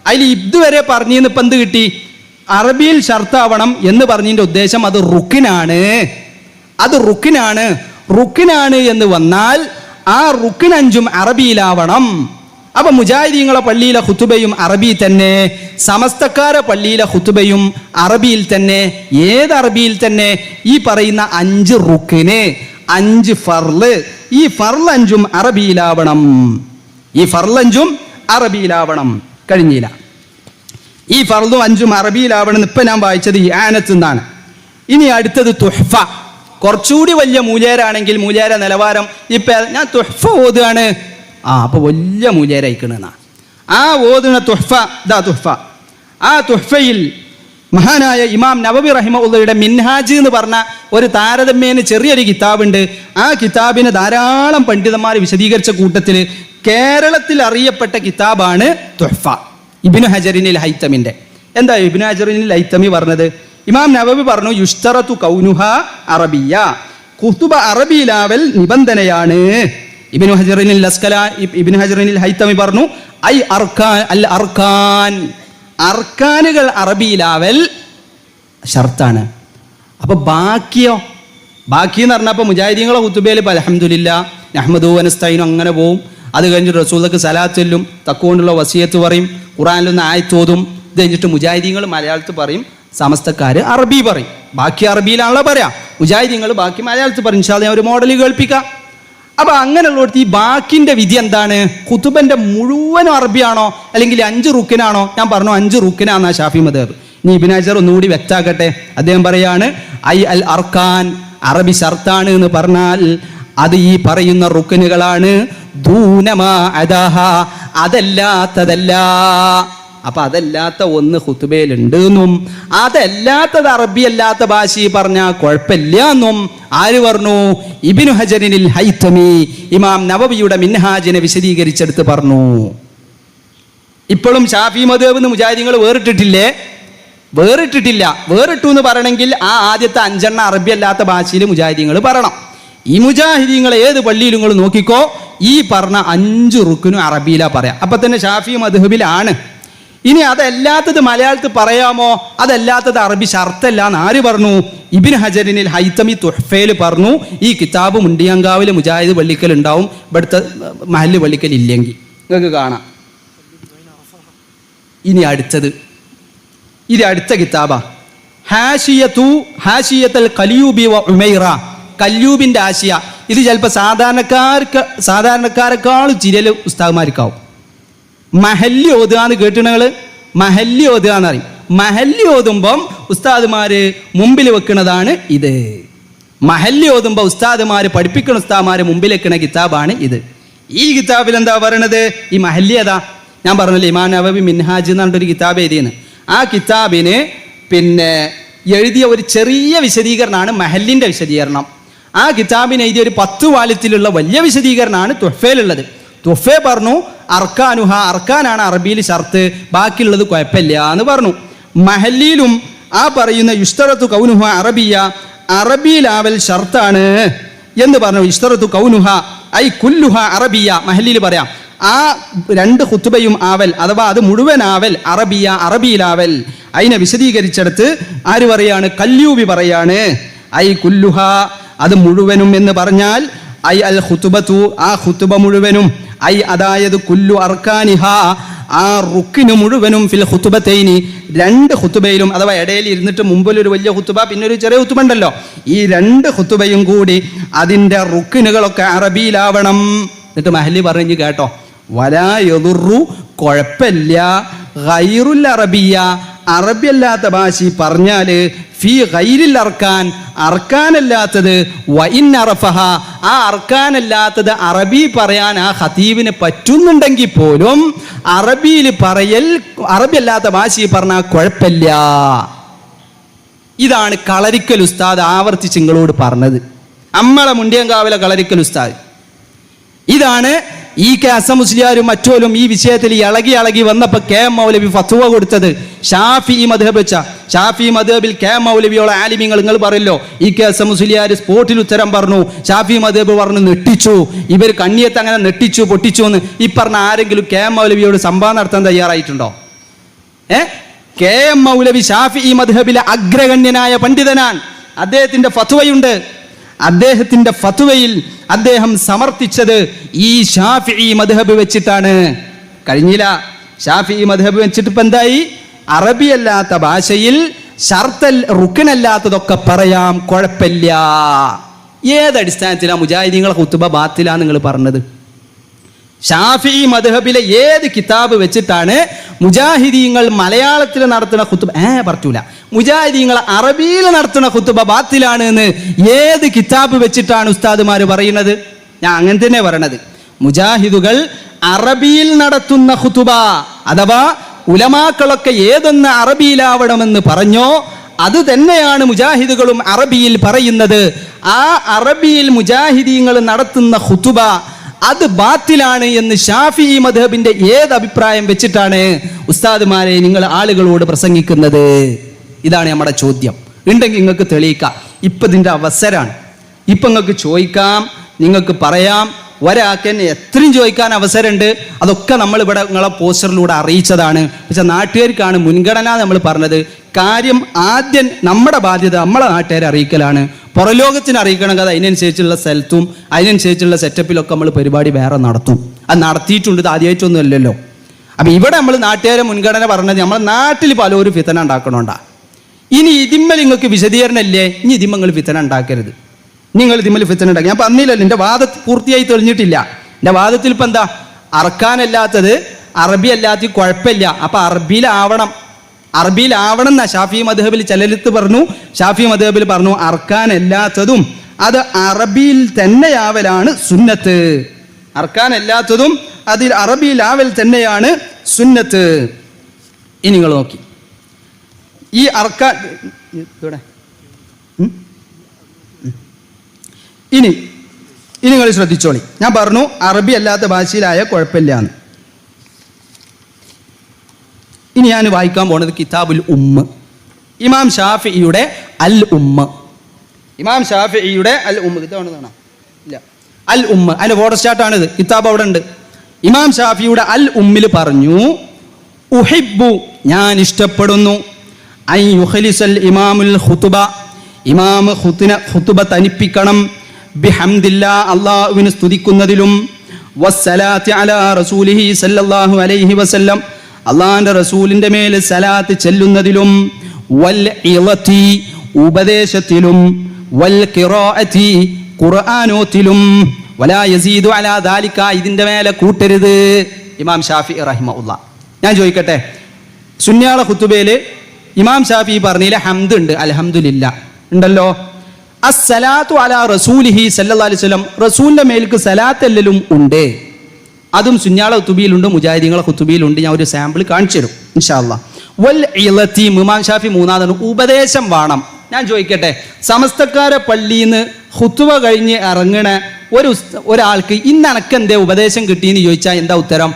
അതിൽ ഇതുവരെ പറഞ്ഞിന്ന് ഇപ്പം എന്ത് കിട്ടി? അറബിയിൽ ഷർത്താവണം എന്ന് പറഞ്ഞതിൻ്റെ ഉദ്ദേശം അത് റുക്കിനാണ്, അത് റുക്കിനാണ്. റുക്കിനാണ് എന്ന് വന്നാൽ ആ റുക്കിൻ 5ഉം അറബിയിലാവണം. അപ്പൊ മുജാഹിദീങ്ങളെ പള്ളിയിലെ ഖുതുബയും അറബി തന്നെ, സമസ്തക്കാരെ പള്ളിയിലെ ഖുതുബയും അറബിയിൽ തന്നെ. ഏത് അറബിയിൽ തന്നെ? ഈ പറയുന്ന 5 റുക്കിന്, 5 ഫർള്, ഈ ഫർള് 5ഉം അറബിയിലാവണം. ഈ ഫർള് 5ഉം അറബിയിലാവണം. കഴിഞ്ഞില്ല, ഈ ഫർളും 5ഉം അറബിയിലാവണം. ഇപ്പൊ ഞാൻ വായിച്ചത് ഈ ആനത്ത് നിന്നാണ്. ഇനി അടുത്തത് തുഹ്ഫ. കുറച്ചുകൂടി വലിയ മൂല്യരാണെങ്കിൽ മൂല്യര നിലവാരം ഇപ്പൊ ഞാൻ തുഹ്ഫ ഓതുകയാണ്. അപ്പൊ വലിയ മൂല്യരായിക്കണെന്നാ ആ ഓതുന്ന തുഹ്ഫ. ദാ തുഹ്ഫ. ആ തുഹ്ഫയിൽ മഹാനായ ഇമാം നവവി റഹിമഹുള്ളയുടെ മിൻഹാജ് എന്ന് പറഞ്ഞ ഒരു താരതമ്യേന ചെറിയൊരു കിതാബുണ്ട്. ആ കിതാബിനെ ധാരാളം പണ്ഡിതന്മാർ വിശദീകരിച്ച കൂട്ടത്തിൽ കേരളത്തിൽ അറിയപ്പെട്ട കിതാബാണ് തുഹ്ഫ, ഇബ്നു ഹജറിനിൽ ഹൈത്തമിന്റെ. എന്താ ഇബ്നു ഹജറിനിൽ ഹൈത്തമി പറഞ്ഞത്? ഇമാം നവവി പറഞ്ഞു, യുഷ്തറതു കൗനുഹ അറബിയ, ഖുതുബ അറബിയിലാവൽ നിബന്ധനയാണ്. ഇബ്നു ഹജറിനിൽ ഹൈത്തമി പറഞ്ഞു, ഐ അർക്കാൻ, അൽ അർക്കാൻ, അർക്കാനുകൾ അറബിയിലാവൽ ഷർത്താണ്. അപ്പൊ ബാക്കിയോ? ബാക്കി എന്ന് പറഞ്ഞപ്പോൾ മുജാഹിദീങ്ങളെ ഖുതുബയിൽ ഇപ്പോൾ അൽഹംദുലില്ലാ നഹ്മദു വനസ്തഈനു അങ്ങനെ പോവും. അത് കഴിഞ്ഞിട്ട് റസൂലുള്ളാഹിക്ക് സലാത്ത് ചൊല്ലും, തഖ്വകൊണ്ടുള്ള വസിയത്ത് പറയും, ഖുർആനിലൊന്ന് ആയത്ത് ഓതും. ഇത് കഴിഞ്ഞിട്ട് മുജാഹിദീങ്ങൾ മലയാളത്തിൽ പറയും, സമസ്തക്കാർ അറബി പറയും. ബാക്കി അറബിയിലാണല്ലോ പറയാം, മുജാഹിദീങ്ങൾ ബാക്കി മലയാളത്തിൽ പറയും. ഇൻഷാ അല്ലാഹ് ഞാൻ ഒരു മോഡൽ കേൾപ്പിക്കാം. അപ്പൊ അങ്ങനെയുള്ളടത്ത് ഈ ബാക്കിന്റെ വിധി എന്താണ്? ഖുതുബന്റെ മുഴുവനും അറബിയാണോ അല്ലെങ്കിൽ 5 റുക്കിനാണോ? ഞാൻ പറഞ്ഞു 5 റുക്കിനാന്നാ ഷാഫി മദ്ഹബ്. ഇനി ഇബ്നു ഹജർ ഒന്നുകൂടി വ്യക്താക്കട്ടെ. അദ്ദേഹം പറയാണ് ഐ അൽ അർക്കാൻ, അറബി ഷർത്താണ് എന്ന് പറഞ്ഞാൽ അത് ഈ പറയുന്ന റുക്കിനുകളാണ്. ദൂനമാ അദാഹ, അതല്ലാത്തതല്ല. അപ്പൊ അതല്ലാത്ത ഒന്ന് ഖുതുബയിലുണ്ട് എന്നും അതല്ലാത്തത് അറബി അല്ലാത്ത ഭാഷയിൽ പറഞ്ഞാൽ കുഴപ്പമില്ല എന്നും ആര് പറഞ്ഞു? ഇബ്നു ഹജറിനിൽ ഹൈതമി, ഇമാം നവവിയുടെ മിൻഹാജിനെ വിശദീകരിച്ചെടുത്ത് പറഞ്ഞു. ഇപ്പോഴും ഷാഫി മദ്ഹബ് എന്ന് മുജാഹിദീങ്ങൾ വേറിട്ടിട്ടില്ലേ? വേറിട്ടിട്ടില്ല. വേറിട്ടു എന്ന് പറയണമെങ്കിൽ ആ ആദ്യത്തെ 5 അറബി അല്ലാത്ത ഭാഷയിൽ മുജാഹിദീങ്ങൾ പറയണം. ഈ മുജാഹിദീങ്ങൾ ഏത് പള്ളിയിലും നിങ്ങൾ നോക്കിക്കോ, ഈ പറഞ്ഞ 5 റുക്കിനും അറബിയിലാ പറയാം. അപ്പൊ തന്നെ ഷാഫി മദ്ഹബിലാണ്. ഇനി അതല്ലാത്തത് മലയാളത്തിൽ പറയാമോ? അതല്ലാത്തത് അറബി ഷർത്തല്ല എന്ന് ആര് പറഞ്ഞു? ഇബ്നു ഹജറിനിൽ ഹൈതമി തുഹ്ഫയിൽ പറഞ്ഞു. ഈ കിതാബ് മുണ്ടിയങ്കാവിലെ മുജാഹിദ് പള്ളിക്കൽ ഉണ്ടാവും, ഇവിടുത്തെ മഹല്ല് പള്ളിക്കൽ ഇല്ലെങ്കിൽ നിങ്ങൾക്ക് കാണാം. ഇനി അടുത്തത്, ഇത് അടുത്ത കിതാബാ ഹാഷിയത്തുൽ കലിയൂബി വ ഉമൈറ, കല്യൂബിന്റെ ആശിയ. ഇത് ചിലപ്പോൾ സാധാരണക്കാരെക്കാളും ചിരൽ ഉസ്താദ്മാർക്കാവും. മഹല്ലി ഓതുകാന്ന് കേട്ടിണങ്ങള്, മഹല്ലി ഓതുകാന്ന് പറയും. മഹല്ലി ഓതുമ്പം ഉസ്താദുമാര് മുമ്പിൽ വെക്കുന്നതാണ് ഇത്. മഹല്ലി ഓതുമ്പോൾ ഉസ്താദുമാര് പഠിപ്പിക്കുന്ന ഉസ്താദ്മാര് മുമ്പിൽ വെക്കുന്ന കിതാബാണ് ഇത്. ഈ കിതാബിൽ എന്താ പറയണത്? ഈ മഹല്ലി ഏതാ? ഞാൻ പറഞ്ഞില്ലേ ഇമാം നവവി മിൻഹാജ് എന്ന് പറഞ്ഞൊരു കിതാബ് എഴുതിയെന്ന്. ആ കിതാബിന് എഴുതിയ ഒരു ചെറിയ വിശദീകരണമാണ് മഹല്ലിന്റെ വിശദീകരണം. ആ കിതാബിന് എഴുതിയ ഒരു 10 വാല്യത്തിലുള്ള വലിയ വിശദീകരണമാണ് തുഹ്ഫയിലുള്ളത്. തുഹ്ഫെ പറഞ്ഞു അർക്കാനുഹ, അർക്കാനാണ് അറബിയിൽ ഷർത്ത്, ബാക്കിയുള്ളത് കുഴപ്പമില്ല എന്ന് പറഞ്ഞു. മഹല്ലിയിലും ആ പറയുന്ന യുസ്തറത്തു കൗനുഹ അറബിയ, അറബിയിലാവൽ ഷർത്താണ് എന്ന് പറഞ്ഞു. യുസ്തറത്തു കൗനുഹ ഐ കുല്ലുഹ അറബിയ, മഹല്ലിയിൽ പറയാം. ആ 2 ഖുതുബയും ആവൽ അഥവാ അത് മുഴുവനാവൽ അറബിയ, അറബിയിലാവൽ. അതിനെ വിശദീകരിച്ചെടുത്ത് ആര് പറയാണ്? കല്യൂബി പറയാണ് ഐ കുല്ലുഹ, അത് മുഴുവനും എന്ന് പറഞ്ഞാൽ ഐ അൽ ഖുതുബത്തു, ആ ഖുതുബ മുഴുവനും, ഐ അതായത് കുല്ലു അർക്കാനിഹ, ആ റുക്കിന് മുഴുവനും ഫിൽ ഖുതുബത്തൈനി, 2 ഖുതുബയിലും അഥവാ ഇടയിൽ ഇരുന്നിട്ട് മുമ്പിൽ ഒരു വലിയ ഖുതുബ പിന്നെ ഒരു ചെറിയ ഖുതുബ ഉണ്ടല്ലോ, ഈ 2 ഖുതുബയും കൂടി അതിൻ്റെ റുക്കിനുകളൊക്കെ അറബിയിലാവണം. എന്നിട്ട് മഹല്ലി പറഞ്ഞു കേട്ടോ, വലാ യദുറു, കുഴപ്പമില്ല, ഗൈറുൽ അറബിയ, അറബി അല്ലാത്ത ഭാഷ പറഞ്ഞാല് ഫീ ഗൈരിൽ അർക്കാൻ, അർക്കാനല്ലാത്തത് വഇൻ അറഫഹ, ആ അർക്കാനല്ലാത്തത് അറബി പറയാൻ ആ ഖതീബിന് പറ്റുന്നുണ്ടെങ്കിൽ പോലും അറബിയിൽ പറയൽ, അറബി അല്ലാത്ത ഭാഷയിൽ പറഞ്ഞാൽ കുഴപ്പമില്ല. ഇതാണ് കളരിക്കൽ ഉസ്താദ് ആവർത്തിച്ച് നിങ്ങളോട് പറഞ്ഞത്. നമ്മളെ മുണ്ടിയങ്കാവിലെ കളരിക്കൽ ഉസ്താദ് ഇതാണ്. ഈ കെ അസം മുസ്ലിയാരും മറ്റോലും ഈ വിഷയത്തിൽ ഇളകി വന്നപ്പോൾ കെ എം മൗലവി ഫത്വ കൊടുത്തത് ഷാഫി മദ്ഹബ് വെച്ച. ഷാഫി മദ്ഹബിൽ കെ എം മൗലവിയോളം ആലിമീങ്ങൾ നിങ്ങൾ പറയല്ലോ, ഈ കെ അസം മുസ്ലിയാർ സ്പോട്ടിൽ ഉത്തരം പറഞ്ഞു, ഷാഫി മദ്ഹബ് പറഞ്ഞു നെട്ടിച്ചു, ഇവർ കണ്ണിയത്ത് അങ്ങനെ നെട്ടിച്ചു പൊട്ടിച്ചു എന്ന് ഈ പറഞ്ഞ ആരെങ്കിലും കെ എം മൗലവിയോട് സംവാദം നടത്താൻ തയ്യാറായിട്ടുണ്ടോ? കെ എം മൗലവി ഷാഫി മദ്ഹബിലെ അഗ്രഗണ്യനായ പണ്ഡിതനാണ്. അദ്ദേഹത്തിന്റെ ഫത്വയുണ്ട്. അദ്ദേഹത്തിന്റെ ഫത്വയിൽ അദ്ദേഹം സമർത്ഥിച്ചത് ഈ ഷാഫിഈ മദ്ഹബ് വെച്ചിട്ടാണ്. കഴിഞ്ഞില്ല, ഷാഫിഈ മദ്ഹബ് വെച്ചിട്ട് ഇപ്പം എന്തായി? അറബി അല്ലാത്ത ഭാഷയിൽ ഷർത്തൽ റുക്കനല്ലാത്തതൊക്കെ പറയാം, കുഴപ്പമില്ല. ഏതടിസ്ഥാനത്തിലാണ് മുജാഹിദീങ്ങളെ ഖുതുബ ബാത്തിലാ നിങ്ങൾ പറഞ്ഞത്? ഷാഫിഈ മദ്ഹബിലെ ഏത് കിതാബ് വെച്ചിട്ടാണ് മുജാഹിദീങ്ങൾ മലയാളത്തിൽ നടത്തുന്ന ഖുതുബ പറ്റൂല, മുജാഹിദീങ്ങൾ അറബിയിൽ നടത്തുന്ന ഖുതുബ ബാത്തിലാണ് എന്ന് ഏത് കിതാബ് വെച്ചിട്ടാണ് ഉസ്താദുമാര് പറയുന്നത്? ഞാൻ അങ്ങനെ തന്നെ പറയണത്. മുജാഹിദുകൾ അറബിയിൽ നടത്തുന്ന ഖുതുബ അഥവാ ഉലമാക്കളൊക്കെ ഏതൊന്ന് അറബിയിലാവണമെന്ന് പറഞ്ഞോ അത് തന്നെയാണ് മുജാഹിദുകളും അറബിയിൽ പറയുന്നത്. ആ അറബിയിൽ മുജാഹിദീങ്ങൾ നടത്തുന്ന ഖുതുബ അത് ബാത്തിലാണ് എന്ന് ഷാഫിഈ മദ്ഹബിന്റെ ഏത് അഭിപ്രായം വെച്ചിട്ടാണ് ഉസ്താദുമാരെ നിങ്ങൾ ആളുകളോട് പ്രസംഗിക്കുന്നത്? ഇതാണ് നമ്മുടെ ചോദ്യം. ഉണ്ടെങ്കിൽ നിങ്ങൾക്ക് തെളിയിക്കാം. ഇപ്പം ഇതിൻ്റെ അവസരമാണ്. ഇപ്പം നിങ്ങൾക്ക് ചോദിക്കാം, നിങ്ങൾക്ക് പറയാം, ഒരാൾക്ക് തന്നെ എത്രയും ചോദിക്കാൻ അവസരമുണ്ട്. അതൊക്കെ നമ്മൾ ഇവിടെ നിങ്ങളെ പോസ്റ്ററിലൂടെ അറിയിച്ചതാണ്. പക്ഷെ നാട്ടുകാർക്കാണ് മുൻഗണന നമ്മൾ പറഞ്ഞത്. കാര്യം ആദ്യം നമ്മുടെ ബാധ്യത നമ്മളെ നാട്ടുകാരെ അറിയിക്കലാണ്. പുറലോകത്തിന് അറിയിക്കണമെങ്കിൽ അത് അതിനനുസരിച്ചുള്ള സ്ഥലത്തും അതിനനുസരിച്ചുള്ള സെറ്റപ്പിലൊക്കെ നമ്മൾ പരിപാടി വേറെ നടത്തും. അത് നടത്തിയിട്ടുണ്ട്, ഇത് ആദ്യമായിട്ടൊന്നും അല്ലല്ലോ. അപ്പം ഇവിടെ നമ്മൾ നാട്ടുകാരെ മുൻഗണന പറഞ്ഞത് നമ്മളെ നാട്ടിൽ പലരും ഫിത്തന ഉണ്ടാക്കണോണ്ടാ. ഇനി ഇതിമ്മൽ നിങ്ങൾക്ക് വിശദീകരണമല്ലേ, ഇനി ഇതിമ്മ നിങ്ങൾ ഫിത്തന ഉണ്ടാക്കരുത്. നിങ്ങൾ ഇതിമ്മൽ ഫിത്തന ഉണ്ടാക്കി. ഞാൻ പറഞ്ഞില്ലല്ലോ, എൻ്റെ വാദം പൂർത്തിയായി തെളിഞ്ഞിട്ടില്ല. എൻ്റെ വാദത്തിൽ ഇപ്പം എന്താ, അറക്കാനല്ലാത്തത് അറബി അല്ലാത്ത കുഴപ്പമില്ല. അപ്പം അറബിയിലാവണം എന്നാ ഷാഫി മദ്ഹബിൽ ചിലരിത്ത് പറഞ്ഞു. ഷാഫി മദ്ഹബിൽ പറഞ്ഞു അറക്കാനല്ലാത്തതും അത് അറബിയിൽ തന്നെയാവലാണ് സുന്നത്ത്. അറക്കാനല്ലാത്തതും അതിൽ അറബിയിലാവൽ തന്നെയാണ് സുന്നത്ത്. ഇനി നിങ്ങൾ നോക്കി, ഈ അറക്കാൻ ഇനി നിങ്ങൾ ശ്രദ്ധിച്ചോളി. ഞാൻ പറഞ്ഞു അറബി അല്ലാത്ത ഭാഷയിലായ കുഴപ്പമില്ല എന്ന്. ഇനി ഞാൻ വായിക്കാൻ പോണത് കിതാബുൽ ഉമ്മ, ഇമാം ഷാഫിഈയുടെ അൽ ഉമ്മ. ഇമാം ഷാഫിഈയുടെ അൽ ഉമ്മ കിതാബാണ് ഇല്ല, അൽ ഉമ്മ, അതിൻ്റെ ഫോട്ടോസ്റ്റാറ്റാണിത്. കിതാബ് അവിടെ ഉണ്ട്. ഇമാം ഷാഫിയുടെ അൽ ഉമ്മിൽ പറഞ്ഞു, ഉഹിബ്ബു ഞാൻ ഇഷ്ടപ്പെടുന്നു, അൻ യുഖ്ലിസൽ ഇമാമുൽ ഖുതുബ ഇമാം ഖുതുബ തനിപ്പിക്കണം, ബിഹംദില്ലാ അല്ലാഹുവിനെ സ്തുതിക്കുന്നതിലും, വസ്സലാത്തി അലാ റസൂലിഹി സല്ലല്ലാഹു അലൈഹി വസല്ലം അള്ളാഹിന്റെ റസൂലിന്റെ മേൽ സലാത്ത് ചെല്ലുന്നതിലും, വൽ ഇളതി ഉപദേശത്തിലും, വൽ ഖിറാഅതി ഖുർആനോത്തിലും, വലാ യസീദു അലാ ദാലിക ഇതിന്റെ മേലെ കൂട്ടരുത്. ഇമാം ഷാഫി റഹിമഹുല്ലാ. ഞാൻ ചോദിക്കട്ടെ, സുന്നിയാളെ ഖുതുബയില് ഇമാം ഷാഫി പറഞ്ഞില്ല ഹംദ് ഉണ്ട്, അൽഹംദുലില്ലാ ഉണ്ടല്ലോ. അസ്സലാത്തു അലാ റസൂലിഹി സല്ലല്ലാഹു അലൈഹി വസല്ലം റസൂലിന്റെ മേൽക്ക് സലാത്ത് എല്ലലും ഉണ്ട്. അതും സുന്നിയാളെ ഖുതുബയിലുണ്ട്, മുജാഹിദീങ്ങളെ ഖുതുബയിലുണ്ട്. ഞാൻ ഒരു സാമ്പിൾ കാണിച്ചു തരും ഇൻഷാ അല്ലാഹ്. വൽ ഇളതി ഇമാം ഷാഫി മൂന്നാമതാണ് ഉപദേശം വേണം. ഞാൻ ചോദിക്കട്ടെ, സമസ്തക്കാരെ പള്ളിയിൽ നിന്ന് ഖുതുബ കഴിഞ്ഞ് ഇറങ്ങണ ഒരാൾക്ക് ഇന്ന് അനക്ക് എന്തേ ഉപദേശം കിട്ടിയെന്ന് ചോദിച്ചാൽ എന്താ ഉത്തരം?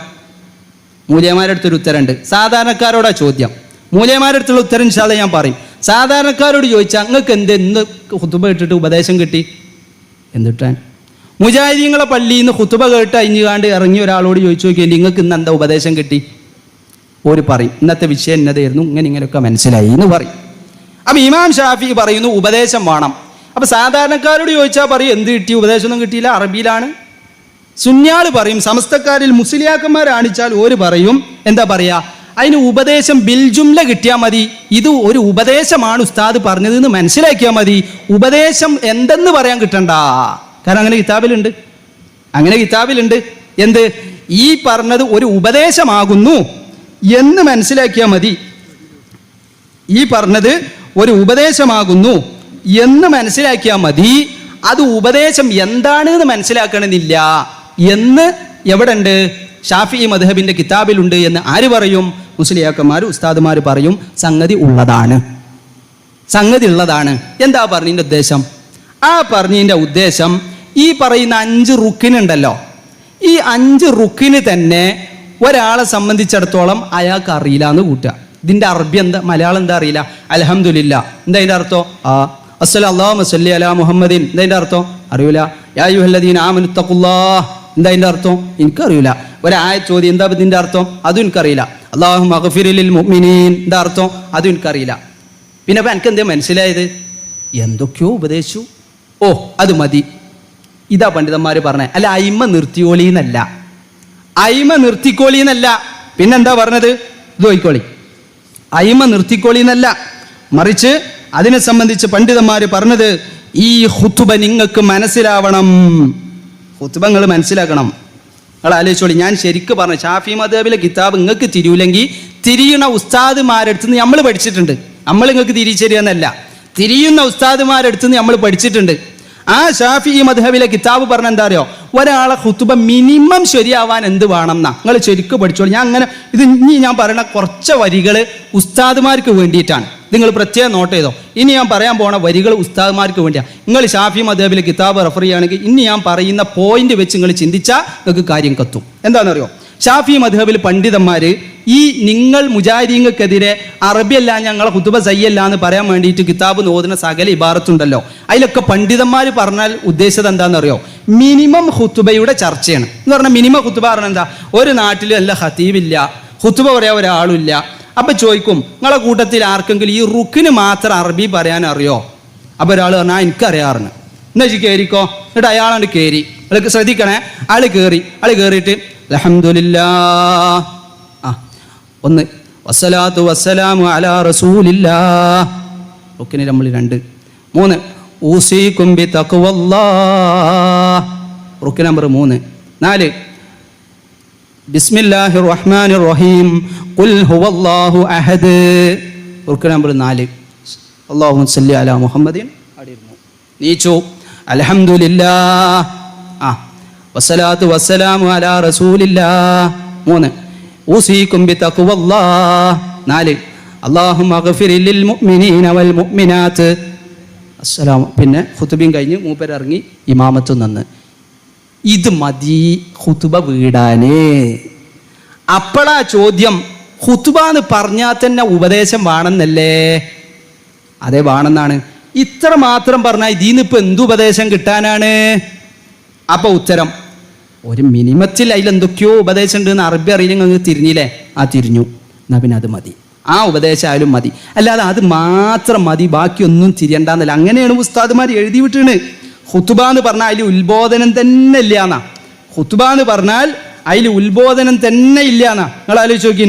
മൂല്യമാരുടെ അടുത്തൊരു ഉത്തരമുണ്ട്. സാധാരണക്കാരോടാ ചോദ്യം. മൂല്യമാരുടെ അടുത്തുള്ള ഉത്തരം ഇൻഷാ അല്ലാഹ് ഞാൻ പറയും. സാധാരണക്കാരോട് ചോദിച്ചാൽ നിങ്ങൾക്ക് എന്ത് ഖുതുബ കേട്ടിട്ട് ഉപദേശം കിട്ടി? എന്തിട്ടാൻ? മുജാഹിദീങ്ങളെ പള്ളിയിൽ നിന്ന് ഖുതുബ കേട്ട് അഴിഞ്ഞുകാണ്ട് ഇറങ്ങിയ ഒരാളോട് ചോദിച്ചു നോക്കിയാൽ നിങ്ങൾക്ക് ഇന്ന് എന്താ ഉപദേശം കിട്ടി? ഒരു പറയും ഇന്നത്തെ വിഷയം എന്നതായിരുന്നു, ഇങ്ങനെയൊക്കെ മനസ്സിലായി എന്ന് പറയും. അപ്പം ഇമാം ഷാഫി പറയുന്നു ഉപദേശം വേണം. അപ്പം സാധാരണക്കാരോട് ചോദിച്ചാൽ പറയും എന്ത് കിട്ടി? ഉപദേശമൊന്നും കിട്ടിയില്ല, അറബിയിലാണ്. സുന്യാൾ പറയും, സമസ്തക്കാരിൽ മുസ്ലിയാക്കന്മാരാണിച്ചാൽ ഒരു പറയും എന്താ പറയാ, അതിന് ഉപദേശം ബിൽജുംല കിട്ടിയാൽ മതി. ഇത് ഒരു ഉപദേശമാണ് ഉസ്താദ് പറഞ്ഞത് എന്ന് മനസ്സിലാക്കിയാൽ മതി, ഉപദേശം എന്തെന്ന് പറയാൻ കിട്ടണ്ട. കാരണം അങ്ങനെ കിതാബിലുണ്ട്. എന്ത് ഈ പറഞ്ഞത് ഒരു ഉപദേശമാകുന്നു എന്ന് മനസ്സിലാക്കിയാൽ മതി. ഈ പറഞ്ഞത് ഒരു ഉപദേശമാകുന്നു എന്ന് മനസ്സിലാക്കിയാൽ മതി. അത് ഉപദേശം എന്താണ് എന്ന് മനസ്സിലാക്കണമെന്നില്ല എന്ന് എവിടെ ഉണ്ട്? ഷാഫിഈ മദ്ഹബിന്റെ കിതാബിലുണ്ട് എന്ന് ആര് പറയും? മുസ്ലിയാക്കന്മാർ ഉസ്താദുമാർ പറയും സംഗതി ഉള്ളതാണ്. എന്താ പറഞ്ഞതിൻ്റെ ഉദ്ദേശം? ആ പറഞ്ഞതിൻ്റെ ഉദ്ദേശം ഈ പറയുന്ന 5 റുക്കിനുണ്ടല്ലോ, ഈ 5 റുക്കിന് തന്നെ ഒരാളെ സംബന്ധിച്ചിടത്തോളം അയാൾക്ക് അറിയില്ല എന്ന് കൂട്ടുക. ഇതിൻ്റെ അറബി എന്താ, മലയാളം എന്താ അറിയില്ല? അൽഹംദുലില്ലാ എന്താ അതിൻ്റെ അർത്ഥം? അല്ലാഹുമ്മ സ്വല്ലി അലാ മുഹമ്മദിൻ എന്താ അതിൻ്റെ അർത്ഥം? അറിയില്ല. യാ അയ്യുഹല്ലദീന ആമനു തഖുല്ലാഹ് എന്താ അതിൻ്റെ അർത്ഥം? എനിക്കറിയില്ല. ഒരായത്ത് ചോദ്യം എന്താ ഇതിൻ്റെ അർത്ഥം? അതും എനിക്കറിയില്ല. അല്ലാഹുമ്മ അഗ്ഫിർ ലിൽ മുഅ്മിനീൻ എന്താ അർത്ഥം? അതും എനിക്കറിയില്ല. പിന്നെ അപ്പം എനിക്ക് എന്താ മനസ്സിലായത്? എന്തൊക്കെയോ ഉപദേശിച്ചു, ഓ അത് മതി. ഇതാ പണ്ഡിതന്മാർ പറഞ്ഞേ. അല്ല അയിമ നിർത്തിക്കോളിന്നല്ല. പിന്നെന്താ പറഞ്ഞത്? ഇത് നോക്കിക്കോളി, അയിമ നിർത്തിക്കോളിന്നല്ല, മറിച്ച് അതിനെ സംബന്ധിച്ച് പണ്ഡിതന്മാർ പറഞ്ഞത് ഈ ഖുതുബ നിങ്ങൾക്ക് മനസ്സിലാവണം. ഖുതുബ നിങ്ങൾ മനസ്സിലാക്കണം. നിങ്ങൾ ആലോചിച്ചോളി. ഞാൻ ശരിക്കും പറഞ്ഞു, ഷാഫി മദ്ഹബിലെ കിതാബ് നിങ്ങൾക്ക് തിരിയൂലെങ്കിൽ തിരിയുന്ന ഉസ്താദുമാരടുത്ത് നിന്ന് നമ്മൾ പഠിച്ചിട്ടുണ്ട്. നമ്മൾ നിങ്ങൾക്ക് തിരിച്ചറിയാന്നല്ല, തിരിയുന്ന ഉസ്താദുമാരടുത്ത് നിന്ന് നമ്മൾ പഠിച്ചിട്ടുണ്ട്. ആ ഷാഫിഈ മദ്ഹബിലെ കിതാബ് പറഞ്ഞ എന്താ അറിയോ? ഒരാളെ ഖുതുബ മിനിമം ശരിയാവാൻ എന്ത് വേണം എന്നാ. നിങ്ങൾ ശരിക്കും പഠിച്ചോളൂ. ഞാൻ അങ്ങനെ ഇനി ഞാൻ പറയുന്ന കുറച്ച് വരികൾ ഉസ്താദുമാർക്ക് വേണ്ടിയിട്ടാണ്. നിങ്ങൾ പ്രത്യേകം നോട്ട് ചെയ്തോ. ഇനി ഞാൻ പറയാൻ പോണ വരികൾ ഉസ്താദുമാർക്ക് വേണ്ടിയാണ്. നിങ്ങൾ ഷാഫി മദ്ഹബിലെ കിതാബ് റെഫർ ചെയ്യുകയാണെങ്കിൽ ഇനി ഞാൻ പറയുന്ന പോയിന്റ് വെച്ച് നിങ്ങൾ ചിന്തിച്ചാൽ നിങ്ങൾക്ക് കാര്യം കത്തും. എന്താണെന്നറിയോ? ഷാഫി മദ്ഹബിൽ പണ്ഡിതന്മാർ ഈ നിങ്ങൾ മുജാഹിദീങ്ങൾക്കെതിരെ അറബിയല്ല ഞങ്ങളെ ഖുതുബ സയ്യല്ല എന്ന് പറയാൻ വേണ്ടിയിട്ട് കിതാബ് നോദുന്ന സകല ഇബാറത്തുണ്ടല്ലോ, അതിലൊക്കെ പണ്ഡിതന്മാർ പറഞ്ഞാൽ ഉദ്ദേശിച്ചത് എന്താണെന്നറിയോ? മിനിമം ഖുതുബയുടെ ചർച്ചയാണ് എന്ന് പറഞ്ഞാൽ മിനിമം ഖുതുബ പറഞ്ഞാൽ എന്താ? ഒരു നാട്ടിൽ അല്ല ഖതീബില്ല, ഖുതുബ പറയാൻ ഒരാളുമില്ല. അപ്പൊ ചോദിക്കും, നിങ്ങളെ കൂട്ടത്തിൽ ആർക്കെങ്കിലും ഈ റുക്കിന് മാത്രം അറബി പറയാൻ അറിയോ? അപ്പൊ ഒരാൾ പറഞ്ഞാൽ എനിക്കറിയാറുണ്ട്. എന്നാ കയറിക്കോ. എന്നിട്ട് അയാളാണ് കയറി. അയാൾക്ക് ശ്രദ്ധിക്കണേ, ആള് കയറിയിട്ട് അൽഹംദുലില്ലാഹ് ഒന്ന് വസ്സലാത്തു വസ്സലാമു അലാ റസൂലില്ലാഹ് റുക്കിന് നമ്മൾ 2 3 ഊസീകും ബി തഖ്വല്ലാഹ് റുക്കിന് നമ്പർ 3 4 ബിസ്മില്ലാഹിർ റഹ്മാനിർ റഹീം ഖുൽ ഹുവല്ലാഹു അഹദ് റുക്കിന് നമ്പർ 4 അല്ലാഹുമ്മ സല്ലി അലാ മുഹമ്മദിൻ അടിയിരുന്നു നീച്ചു അൽഹംദുലില്ലാഹ് വസ്സലാത്തു വസ്സലാമു അലാ റസൂലില്ലാഹ് 3 ഊസീകും ബി തഖ്വല്ലാഹ് 4 അല്ലാഹുമ്മ അഗ്ഫിർ ലിൽ മുഅ്മിനീന വൽ മുഅ്മിനാത്ത്. അസ്സലാമു. പിന്നെ ഖുതുബയും കഴിഞ്ഞ് മൂപ്പർ ഇറങ്ങി ഇമാമത്ത് നിന്ന്. ഇത് മതി ഖുതുബ വീടാനേ. അപ്പോഴാ ചോദ്യം, ഖുതുബ എന്ന് പറഞ്ഞാൽ തന്നെ ഉപദേശം വേണമെന്നല്ലേ? അതെ, വേണമെന്നാണ്. ഇത്ര മാത്രം പറഞ്ഞാൽ ഇതിന്നിപ്പോ എന്ത് ഉപദേശം കിട്ടാനാണ്? അപ്പൊ ഉത്തരം, ഒരു മിനിമത്തിൽ അതിലെന്തൊക്കെയോ ഉപദേശം ഉണ്ട് എന്ന് അറബി അറിയില്ലെങ്കിൽ തിരിഞ്ഞില്ലേ? തിരിഞ്ഞു. എന്നാ പിന്നെ അത് മതി, ആ ഉപദേശം ആയാലും മതി. അല്ലാതെ അത് മാത്രം മതി, ബാക്കിയൊന്നും തിരിയണ്ടെന്നല്ല. അങ്ങനെയാണ് ഉസ്താദുമാർ എഴുതി വിട്ടാണ്. ഖുതുബ എന്ന് പറഞ്ഞാൽ അതിൽ ഉത്ബോധനം തന്നെ ഇല്ല എന്നാ. ഖുതുബ എന്ന് പറഞ്ഞാൽ അതിൽ ഉത്ബോധനം തന്നെ ഇല്ല എന്നാ. നിങ്ങൾ ആലോചിച്ച് നോക്കി,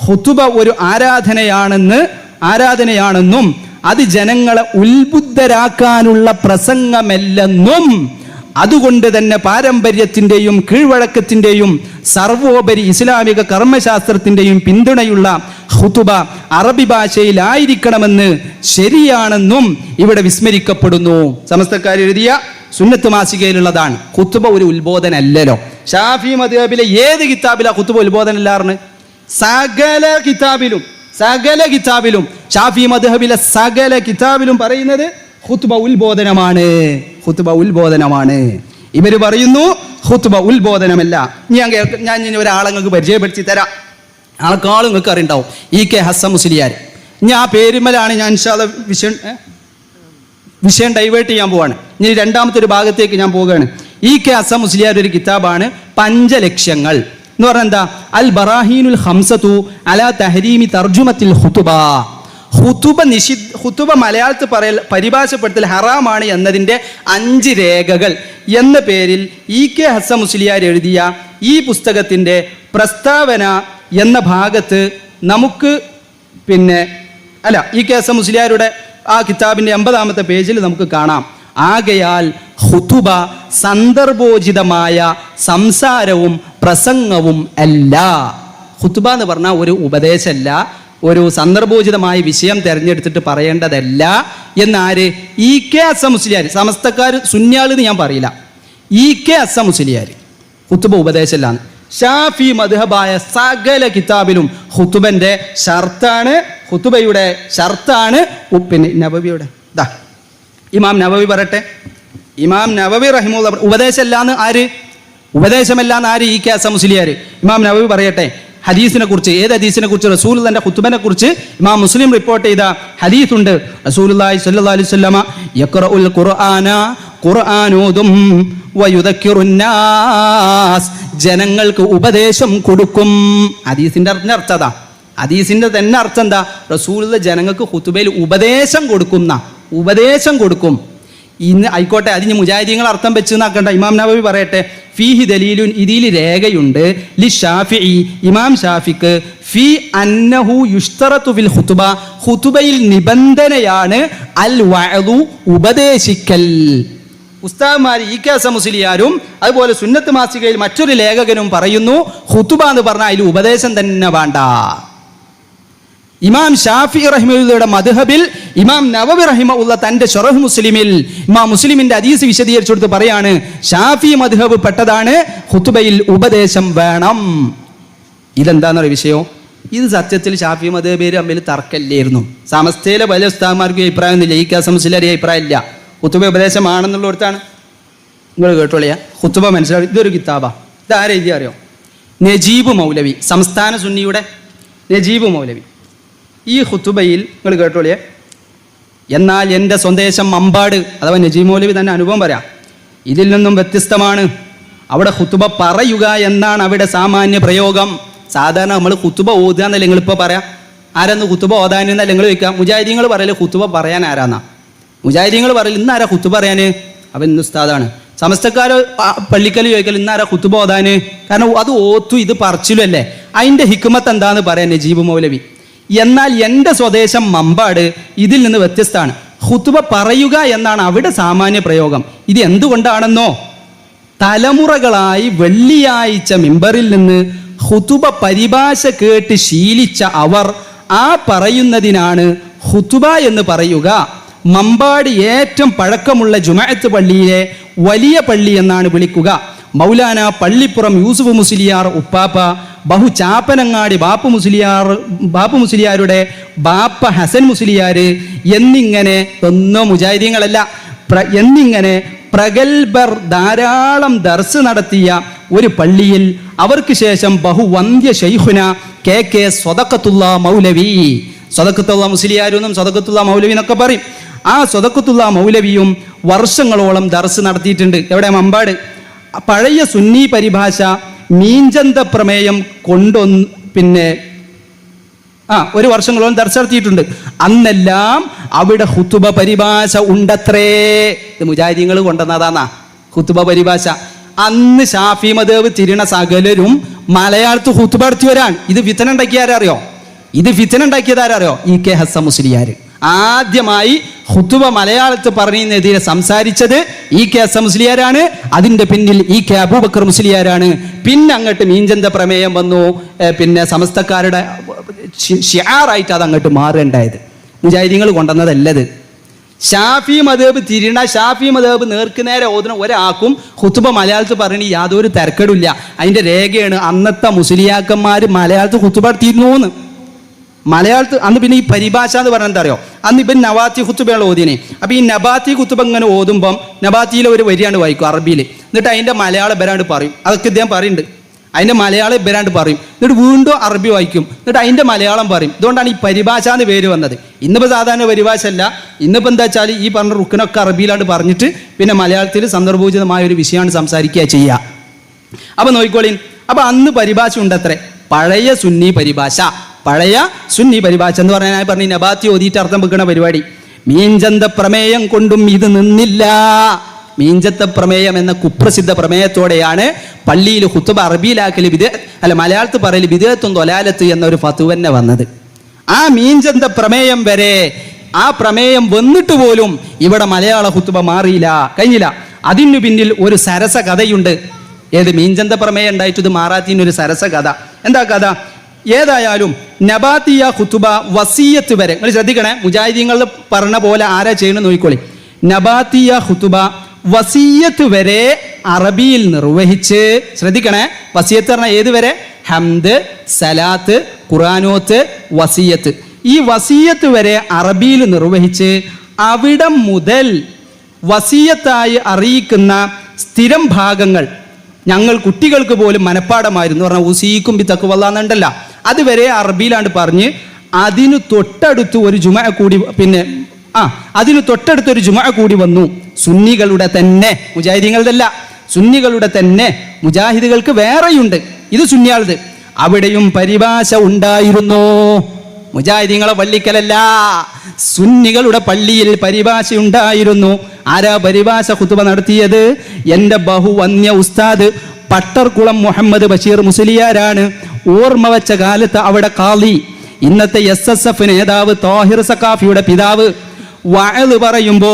ഖുതുബ ഒരു ആരാധനയാണെന്നും അത് ജനങ്ങളെ ഉത്ബുദ്ധരാക്കാനുള്ള പ്രസംഗമല്ലെന്നും അതുകൊണ്ട് തന്നെ പാരമ്പര്യത്തിൻ്റെയും കീഴ്വഴക്കത്തിൻ്റെയും സർവോപരി ഇസ്ലാമിക കർമ്മശാസ്ത്രത്തിൻ്റെയും പിന്തുണയുള്ള ഖുതുബ അറബി ഭാഷയിലായിരിക്കണമെന്ന് ശരിയാണെന്നും ഇവിടെ വിസ്മരിക്കപ്പെടുന്നു. സമസ്തക്കാർ എഴുതിയ സുന്നത്ത് മാസികയിലുള്ളതാണ്. ഖുതുബ ഒരു ഉത്ബോധനല്ലല്ലോ. ഷാഫി മദ്ഹബിലെ ഏത് കിതാബിലാ ഖുതുബ ഉത്ബോധനല്ലാർന്ന്? സകല കിതാബിലും ഷാഫി മദ്ഹബിലെ സകല കിതാബിലും പറയുന്നത് ഖുതുബ ഉത്ബോധനമാണ്. ഇവർ പറയുന്നു ഖുതുബ ഉത്ബോധനമല്ല. ഞാൻ ഒരാളെ നിങ്ങൾക്ക് പരിചയപ്പെടുത്തി തരാം. ആൾക്കാളും നിങ്ങൾക്ക് അറിയുണ്ടാവും, EK ഹസ്സൻ മുസ്ലിയാർ. ഞാൻ ആ പേരുമലാണ് ഞാൻ ഇൻഷാ അല്ലാഹ് വിഷയം ഡൈവേർട്ട് ചെയ്യാൻ പോവാണ്. ഇനി രണ്ടാമത്തെ ഒരു ഭാഗത്തേക്ക് ഞാൻ പോവുകയാണ്. EK ഹസ്സൻ മുസ്ലിയാർ ഒരു കിതാബാണ് പഞ്ചലക്ഷ്യങ്ങൾ എന്ന് പറഞ്ഞാൽ എന്താ? അൽ ബറാഹീനുൽ ഖംസതു അലാ തഹരീമി തർജുമത്തിൽ ഖുതുബ. ഖുതുബ മലയാളത്തിൽ പരിഭാഷപ്പെടുത്തൽ ഹറാമാണ് എന്നതിൻ്റെ 5 രേഖകൾ എന്ന പേരിൽ EK ഹസ്സൻ മുസ്ലിയാർ എഴുതിയ ഈ പുസ്തകത്തിൻ്റെ പ്രസ്താവന എന്ന ഭാഗത്ത് നമുക്ക് EK ഹസ്സൻ മുസ്ലിയാരുടെ ആ കിതാബിൻ്റെ 80-ാമത്തെ പേജിൽ നമുക്ക് കാണാം. ആകയാൽ ഖുതുബ സന്ദർഭോചിതമായ സംസാരവും പ്രസംഗവും അല്ല. ഖുതുബ എന്ന് പറഞ്ഞാൽ ഒരു ഉപദേശമല്ല, ഒരു സന്ദർഭോചിതമായ വിഷയം തിരഞ്ഞെടുത്തിട്ട് പറയേണ്ടതല്ല എന്നാര്? EK ഹസ്സൻ മുസ്ലിയാർ. സമസ്തക്കാർ സുന്യാളെന്ന് ഞാൻ പറയില്ല. EK ഹസ്സൻ മുസ്ലിയാർ ഖുതുബ ഉപദേശമല്ലാന്ന്. ഷാഫി മദ്ഹബായ സകല കിതാബിലും ഖുതുബയുടെ ഷർത്താണ്. പിന്നെ നബവിയുടെ ഇമാം നബവി പറയട്ടെ. ഇമാം നബവി റഹിമുള്ള ഉപദേശമല്ലാന്ന് ആര്? EK ഹസ്സൻ മുസ്ലിയാർ. ഇമാം നബവി പറയട്ടെ ഹദീസിനെ കുറിച്ച്. ഏത് ഹദീസിനെ കുറിച്ച്? റസൂലുള്ളാഹിന്റെ ഖുതുബനെ കുറിച്ച് ഇമാം മുസ്ലിം റിപ്പോർട്ട് ചെയ്ത ഹദീസുണ്ട്. റസൂലുള്ളാഹി സ്വല്ലല്ലാഹു അലൈഹി വസല്ലമ യഖറഉൽ ഖുർആൻ ഓതും വയുദക്കിറുൻ നാസ്, ജനങ്ങൾക്ക് ഉപദേശം കൊടുക്കും. ഹദീസിന്റെ അർത്ഥം ഹദീസിന്റെ തന്നെ അർത്ഥം എന്താ? റസൂലുള്ള ജനങ്ങൾക്ക് ഖുതുബയിൽ ഉപദേശം കൊടുക്കും. ഇന്ന് ആയിക്കോട്ടെ, അതിന് മുജാഹിദീങ്ങൾ അർത്ഥം വെച്ച് നാക്കണ്ട. ഇമാം നബവി പറയട്ടെ, ഫീഹി ദലീലുൻ, ഇതിൽ രേഖയുണ്ട്, ലി ഷാഫിഈ, ഇമാം ഷാഫിക്ക്, ഫീ അന്നഹു യുഷ്തറതു ഫിൽ ഖുതുബ, ഖുതുബയിൽ നിബന്ധനയാണ് അൽ വഅദു, ഉപദേശിക്കൽ. ഉസ്താദ്മാർ EK ഹസ്സൻ മുസ്ലിയാരും അതുപോലെ സുന്നത്ത് മാസികയിൽ മറ്റൊരു ലേഖകനും പറയുന്നു ഖുതുബ എന്ന് പറഞ്ഞാൽ അതിൽ ഉപദേശം തന്നെ വേണ്ട. ഇമാം ഷാഫി റഹിമയുടെ മദ്ഹബിൽ ഇമാം നവവി റഹിമഹുള്ള തന്റെ ശറഹ് മുസ്ലിമിൽ ഇമാം മുസ്ലിമിന്റെ ഹദീസ് വിശദീകരിച്ചു കൊടുത്ത് പറയാണ്, ഷാഫി മദ്ഹബ് പെട്ടതാണ് ഖുതുബയിൽ ഉപദേശം വേണം. ഇതെന്താണെന്ന വിഷയം? ഇത് സത്യത്തിൽ ഷാഫി മദ്ഹബിൽ തമ്മിൽ തർക്കമില്ലായിരുന്നു. സമസ്തയിലെ പല ഉസ്താദ്മാർക്കും അഭിപ്രായമൊന്നുമില്ല. EK ഹസ്സൻ മുസ്ലിയാർ അഭിപ്രായമില്ല. ഖുതുബ ഉപദേശമാണെന്നുള്ളടത്താണ്. നിങ്ങൾ കേട്ടോളിയാ, ഖുതുബ മനസ്സിലാവും. ഇതൊരു കിതാബാ. ഇതാരെ എഴുതി അറിയോ? നജീബ് മൗലവി, സംസ്ഥാന സുന്നിയുടെ നജീബ് മൗലവി ഈ ഖുതുബയിൽ നിങ്ങൾ കേട്ടോളിയേ, എന്നാൽ എൻ്റെ സ്വദേശം മമ്പാട്, അഥവാ നജീബ് മൗലവി തന്നെ അനുഭവം പറയാം, ഇതിൽ നിന്നും വ്യത്യസ്തമാണ്. അവിടെ ഖുതുബ പറയുക എന്നാണ് അവിടെ സാമാന്യ പ്രയോഗം. സാധാരണ നമ്മൾ ഖുതുബ ഓതുക എന്നല്ല നിങ്ങളിപ്പോൾ പറയാം. ആരാന്ന് ഖുതുബ ഓതാനെന്നല്ല നിങ്ങൾ വയ്ക്കാം. മുജാഹിദീങ്ങൾ പറയല് ഖുതുബ പറയാൻ ആരാന്നാ. മുജാഹിദീങ്ങൾ പറയൽ ഇന്ന് ആരാ ഖുതുബ പറയാന്? അവൻ ഇന്ന് ഉസ്താദാണ്. സമസ്തക്കാർ പള്ളിക്കൽ ചോദിക്കൽ ഇന്ന് ആരാ ഖുതുബ ഓതാന്? കാരണം അത് ഓത്തു ഇത് പറച്ചിലും അല്ലേ. അതിൻ്റെ ഹിക്മത്ത് എന്താന്ന് പറയാൻ നജീബ് മൗലവി. എന്നാൽ എൻ്റെ സ്വദേശം മമ്പാട് ഇതിൽ നിന്ന് വ്യത്യസ്തമാണ്. ഖുതുബ പറയുക എന്നാണ് അവിടെ സാമാന്യ പ്രയോഗം. ഇത് എന്തുകൊണ്ടാണെന്നോ, തലമുറകളായി വെള്ളിയാഴ്ച മിമ്പറിൽ നിന്ന് ഖുതുബ പരിഭാഷ കേട്ട് ശീലിച്ച അവർ ആ പറയുന്നതിനാണ് ഖുതുബ എന്ന് പറയുക. മമ്പാട് ഏറ്റവും പഴക്കമുള്ള ജുമഅത്ത് പള്ളിയിലെ വലിയ പള്ളി എന്നാണ് വിളിക്കുക. മൗലാന പള്ളിപ്പുറം യൂസുഫ് മുസ്ലിയാർ ഉപ്പാപ്പ, ബഹുചാപ്പനങ്ങാടി ബാപ്പു മുസ്ലിയാരുടെ ബാപ്പ ഹസൻ മുസ്ലിയാർ എന്നിങ്ങനെ ഒന്നോ മുജാഹിദീങ്ങളല്ല എന്നിങ്ങനെ പ്രഗൽഭർ ധാരാളം ദർസ് നടത്തിയ ഒരു പള്ളിയിൽ അവർക്ക് ശേഷം ബഹുവന്ധ്യ ശൈഖുന കെ സ്വദഖത്തുള്ള മൗലവി, സ്വദഖത്തുള്ള മുസ്ലിയാരെന്നും സ്വദഖത്തുള്ള മൗലവി എന്നൊക്കെ പറയും. ആ സ്വദഖത്തുള്ള മൗലവിയും വർഷങ്ങളോളം ദർസ് നടത്തിയിട്ടുണ്ട്. എവിടെ? മമ്പാട്. പഴയ സുന്നി പരിഭാഷ മീഞ്ചന്ത പ്രമേയം കൊണ്ടൊന്ന് ഒരു വർഷങ്ങളോളം ദർസ് നടത്തിയിട്ടുണ്ട്. അന്നെല്ലാം അവിടെ ഖുതുബ പരിഭാഷ ഉണ്ടത്രേ. ഇത് മുജാഹിദീങ്ങൾ കൊണ്ടുവന്നതാന്നാ ഖുതുബ പരിഭാഷ. അന്ന് ഷാഫി മദ്ഹബ് തിരിണ സകലരും മലയാളത്ത് ഖുതുബ നടത്തിയവരാണ്. ഇത് ഫിത്ന ഉണ്ടാക്കിയാരറിയോ? ഇത് ഫിത്ന ഉണ്ടാക്കിയതാരറിയോ? ഇ.കെ. ഹസ്സൻ മുസ്ലിയാർ. ആദ്യമായി ഖുതുബ മലയാളത്ത് പറഞ്ഞതിനെതിരെ സംസാരിച്ചത് ഇ.കെ. ഹസ്സൻ മുസ്ലിയാരാണ്. അതിൻ്റെ പിന്നിൽ ഇ.കെ. അബൂബക്കർ മുസ്ലിയാരാണ്. പിന്നെ അങ്ങോട്ട് മീഞ്ചന്ത പ്രമേയം വന്നു. പിന്നെ സമസ്തക്കാരുടെ ഷിആറായിട്ട് അത് അങ്ങോട്ട് മാറേണ്ടായത്. മുജാഹിദീങ്ങൾ കൊണ്ടുവന്നതല്ലത്. ഷാഫി മദ്ഹബ് തിരിണ ഷാഫി മദ്ഹബ് നേർക്കുനേരെ ഓതുന്ന ഒരാൾക്കും ഖുതുബ മലയാളത്തിൽ പറയണ യാതൊരു തിരക്കേടില്ല. അതിൻ്റെ രേഖയാണ് അന്നത്തെ മുസ്ലിയാക്കന്മാർ മലയാളത്തിൽ ഖുതുബ നടത്തിയിരുന്നു. മലയാളത്തിൽ അന്ന് പിന്നെ ഈ പരിഭാഷ എന്ന് പറഞ്ഞാൽ എന്താ അറിയോ? അന്ന് ഇപ്പം നബാത്തി ഖുതുബയാണ് ഓതിനെ. അപ്പോൾ ഈ നബാത്തി ഖുതുബ ഇങ്ങനെ ഓതുമ്പം നബാത്തിയിലെ ഒരു വരിയാണ് വായിക്കും അറബിയിൽ. എന്നിട്ട് അതിൻ്റെ മലയാളം ഇവരാണ്ട് പറയും. അതൊക്കെ ഇദ്ദേഹം പറയുന്നുണ്ട്. അതിൻ്റെ മലയാളം ഇവരാണ്ട് പറയും. എന്നിട്ട് വീണ്ടും അറബി വായിക്കും. എന്നിട്ട് അതിൻ്റെ മലയാളം പറയും. ഇതുകൊണ്ടാണ് ഈ പരിഭാഷ എന്ന് പേര് വന്നത്. ഇന്നിപ്പോൾ സാധാരണ പരിഭാഷ അല്ല. ഇന്നിപ്പോൾ എന്താ വെച്ചാൽ ഈ പറഞ്ഞ റുക്കിനൊക്കെ അറബിയിലാണ്ട് പറഞ്ഞിട്ട് പിന്നെ മലയാളത്തിൽ സന്ദർഭോചിതമായ ഒരു വിഷയമാണ് സംസാരിക്കുക ചെയ്യുക. അപ്പോൾ നോക്കിക്കോളീൻ. അപ്പോൾ അന്ന് പരിഭാഷ ഉണ്ടത്രേ, പഴയ സുന്നി പരിഭാഷ. പഴയ സുന്നി പരിഭാഷ എന്ന് പറഞ്ഞാൽ ഞാൻ പറഞ്ഞു നബാത്തി ഓതിയിട്ട് അർത്ഥം വെക്കുന്ന പരിപാടി. മീഞ്ചന്ത പ്രമേയം കൊണ്ടും ഇത് നിന്നില്ല. മീഞ്ചത്ത പ്രമേയം എന്ന കുപ്രസിദ്ധ പ്രമേയത്തോടെയാണ് പള്ളിയിൽ ഖുതുബ അറബിയിലാക്കൽ മലയാളത്തിൽ പറയൽ ബിദ്അത്തും ദ്വലാലത്ത് എന്നൊരു ഫത്വന്നെ വന്നത്. ആ മീഞ്ചന്ത പ്രമേയം വരെ ആ പ്രമേയം വന്നിട്ട് പോലും ഇവിടെ മലയാള ഖുതുബ മാറിയില്ല, കഴിഞ്ഞില്ല. അതിനു പിന്നിൽ ഒരു സരസ കഥയുണ്ട്. ഏത്? മീഞ്ചന്ത പ്രമേയം ഉണ്ടായിട്ട് ഇത് മാറാത്തതിനൊരു സരസ കഥ. എന്താ കഥ? ഏതായാലും നബാത്തിയ ഖുതുബ വസിയത്ത് വരെ നിങ്ങൾ ശ്രദ്ധിക്കണേ. മുജാഹിദീങ്ങൾ പറഞ്ഞ പോലെ ആരാ ചെയ്യണമെന്ന് നോക്കിക്കോളി. നബാത്തിയ ഖുതുബ വസിയത്ത് വരെ അറബിയിൽ നിർവഹിച്ച്, ശ്രദ്ധിക്കണേ, വസിയത്ത് പറഞ്ഞാൽ ഏത് വരെ? ഹംദ്, സലാത്ത്, ഖുർആനോത്ത്, വസിയത്ത്. ഈ വസിയത്ത് വരെ അറബിയിൽ നിർവഹിച്ച് അവിടം മുതൽ വസിയത്തായി അറിയിക്കുന്ന സ്ഥിരം ഭാഗങ്ങൾ ഞങ്ങൾ കുട്ടികൾക്ക് പോലും മനപ്പാടമായിരുന്നു. പറഞ്ഞാൽ ഉസീക്കും ബി തഖ്വല്ലാന്നുണ്ടല്ല, അതുവരെ അറബിയിലാണ്ട് പറഞ്ഞ് അതിന് തൊട്ടടുത്ത് ഒരു ജുമഅ കൂടി അതിന് തൊട്ടടുത്തൊരു ജുമഅ കൂടി വന്നു. സുന്നികളുടെ തന്നെ, മുജാഹിദീങ്ങളുടെല്ല, സുന്നികളുടെ തന്നെ. മുജാഹിദുകൾക്ക് വേറെയുണ്ട്, ഇത് സുന്നിയാളത്. അവിടെയും പരിഭാഷ ഉണ്ടായിരുന്നു. മുജാഹിദീങ്ങളെ പള്ളിക്കലല്ല, സുന്നികളുടെ പള്ളിയിൽ പരിഭാഷ ഉണ്ടായിരുന്നു. ആരാ പരിഭാഷ ഖുതുബ നടത്തിയത്? എൻ്റെ ബഹുവന്യ ഉസ്താദ് പട്ടർകുളം മുഹമ്മദ് ബഷീർ മുസ്ലിയാരാണ്. ഓർമ്മ വെച്ച കാലത്ത് അവിടെ ഖാളി, ഇന്നത്തെ SSF നേതാവ് താഹിർ സഖാഫിയുടെ പിതാവ് വഅദ് പറയുമ്പോ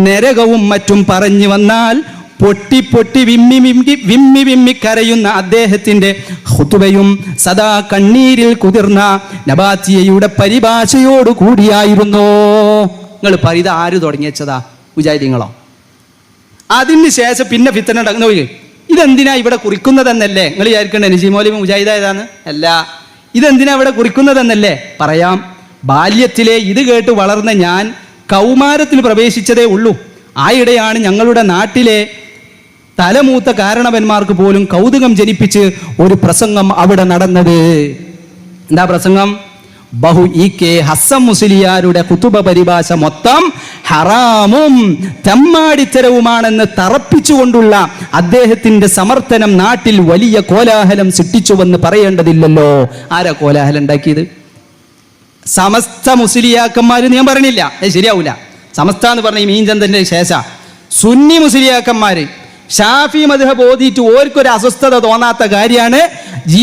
നരകവും മറ്റും പറഞ്ഞു വന്നാൽ പൊട്ടി പൊട്ടി വിമ്മി വിമ്മി കരയുന്ന അദ്ദേഹത്തിന്റെ ഖുതുബയും സദാ കണ്ണീരിൽ കുതിർന്ന നബാത്തിയയുടെ പരിഭാഷയോട് കൂടിയായിരുന്നു. നിങ്ങൾ പറയത് ആര് തുടങ്ങിയച്ചതാ? മുജാഹിദീങ്ങളോ? അതിന് ശേഷം പിന്നെ ഫിത്ന ഉണ്ടാകുന്ന നോക്കി. ഇതെന്തിനാ ഇവിടെ കുറിക്കുന്നതെന്നല്ലേ നിങ്ങൾ വിചാരിക്കണ്ടേ? നജീബ് മൗലവി മുജാഹിദായതാണ്? അല്ല. ഇതെന്തിനാ ഇവിടെ കുറിക്കുന്നതെന്നല്ലേ? പറയാം. ബാല്യത്തിലെ ഇത് കേട്ട് വളർന്ന ഞാൻ കൗമാരത്തിൽ പ്രവേശിച്ചതേ ഉള്ളൂ. ആയിടെയാണ് ഞങ്ങളുടെ നാട്ടിലെ തലമൂത്ത കാരണവന്മാർക്ക് പോലും കൗതുകം ജനിപ്പിച്ച് ഒരു പ്രസംഗം അവിടെ നടന്നത്. എന്താ പ്രസംഗം? ഹസ്സൻ മുസ്ലിയാരുടെ ഖുതുബ പരിഭാഷ മൊത്തം ഹറാമും തെമ്മാടിത്തരവുമാണെന്ന് തറപ്പിച്ചുകൊണ്ടുള്ള അദ്ദേഹത്തിന്റെ സമർത്ഥനം നാട്ടിൽ വലിയ കോലാഹലം സൃഷ്ടിച്ചുവെന്ന് പറയേണ്ടതില്ലല്ലോ. ആരാ കോലാഹലം ഉണ്ടാക്കിയത്? സമസ്ത മുസ്ലിയാക്കന്മാര് ഞാൻ പറഞ്ഞില്ല, ശരിയാവൂല. സമസ്ത എന്ന് പറഞ്ഞ ഈ മീൻചന്ദന്റെ ശേഷ സുന്നി മുസ്ലിയാക്കന്മാര് ഷാഫി മദ്ഹബ് ഓതിയിട്ട് ഓർക്കൊരു അസ്വസ്ഥത തോന്നാത്ത കാര്യമാണ്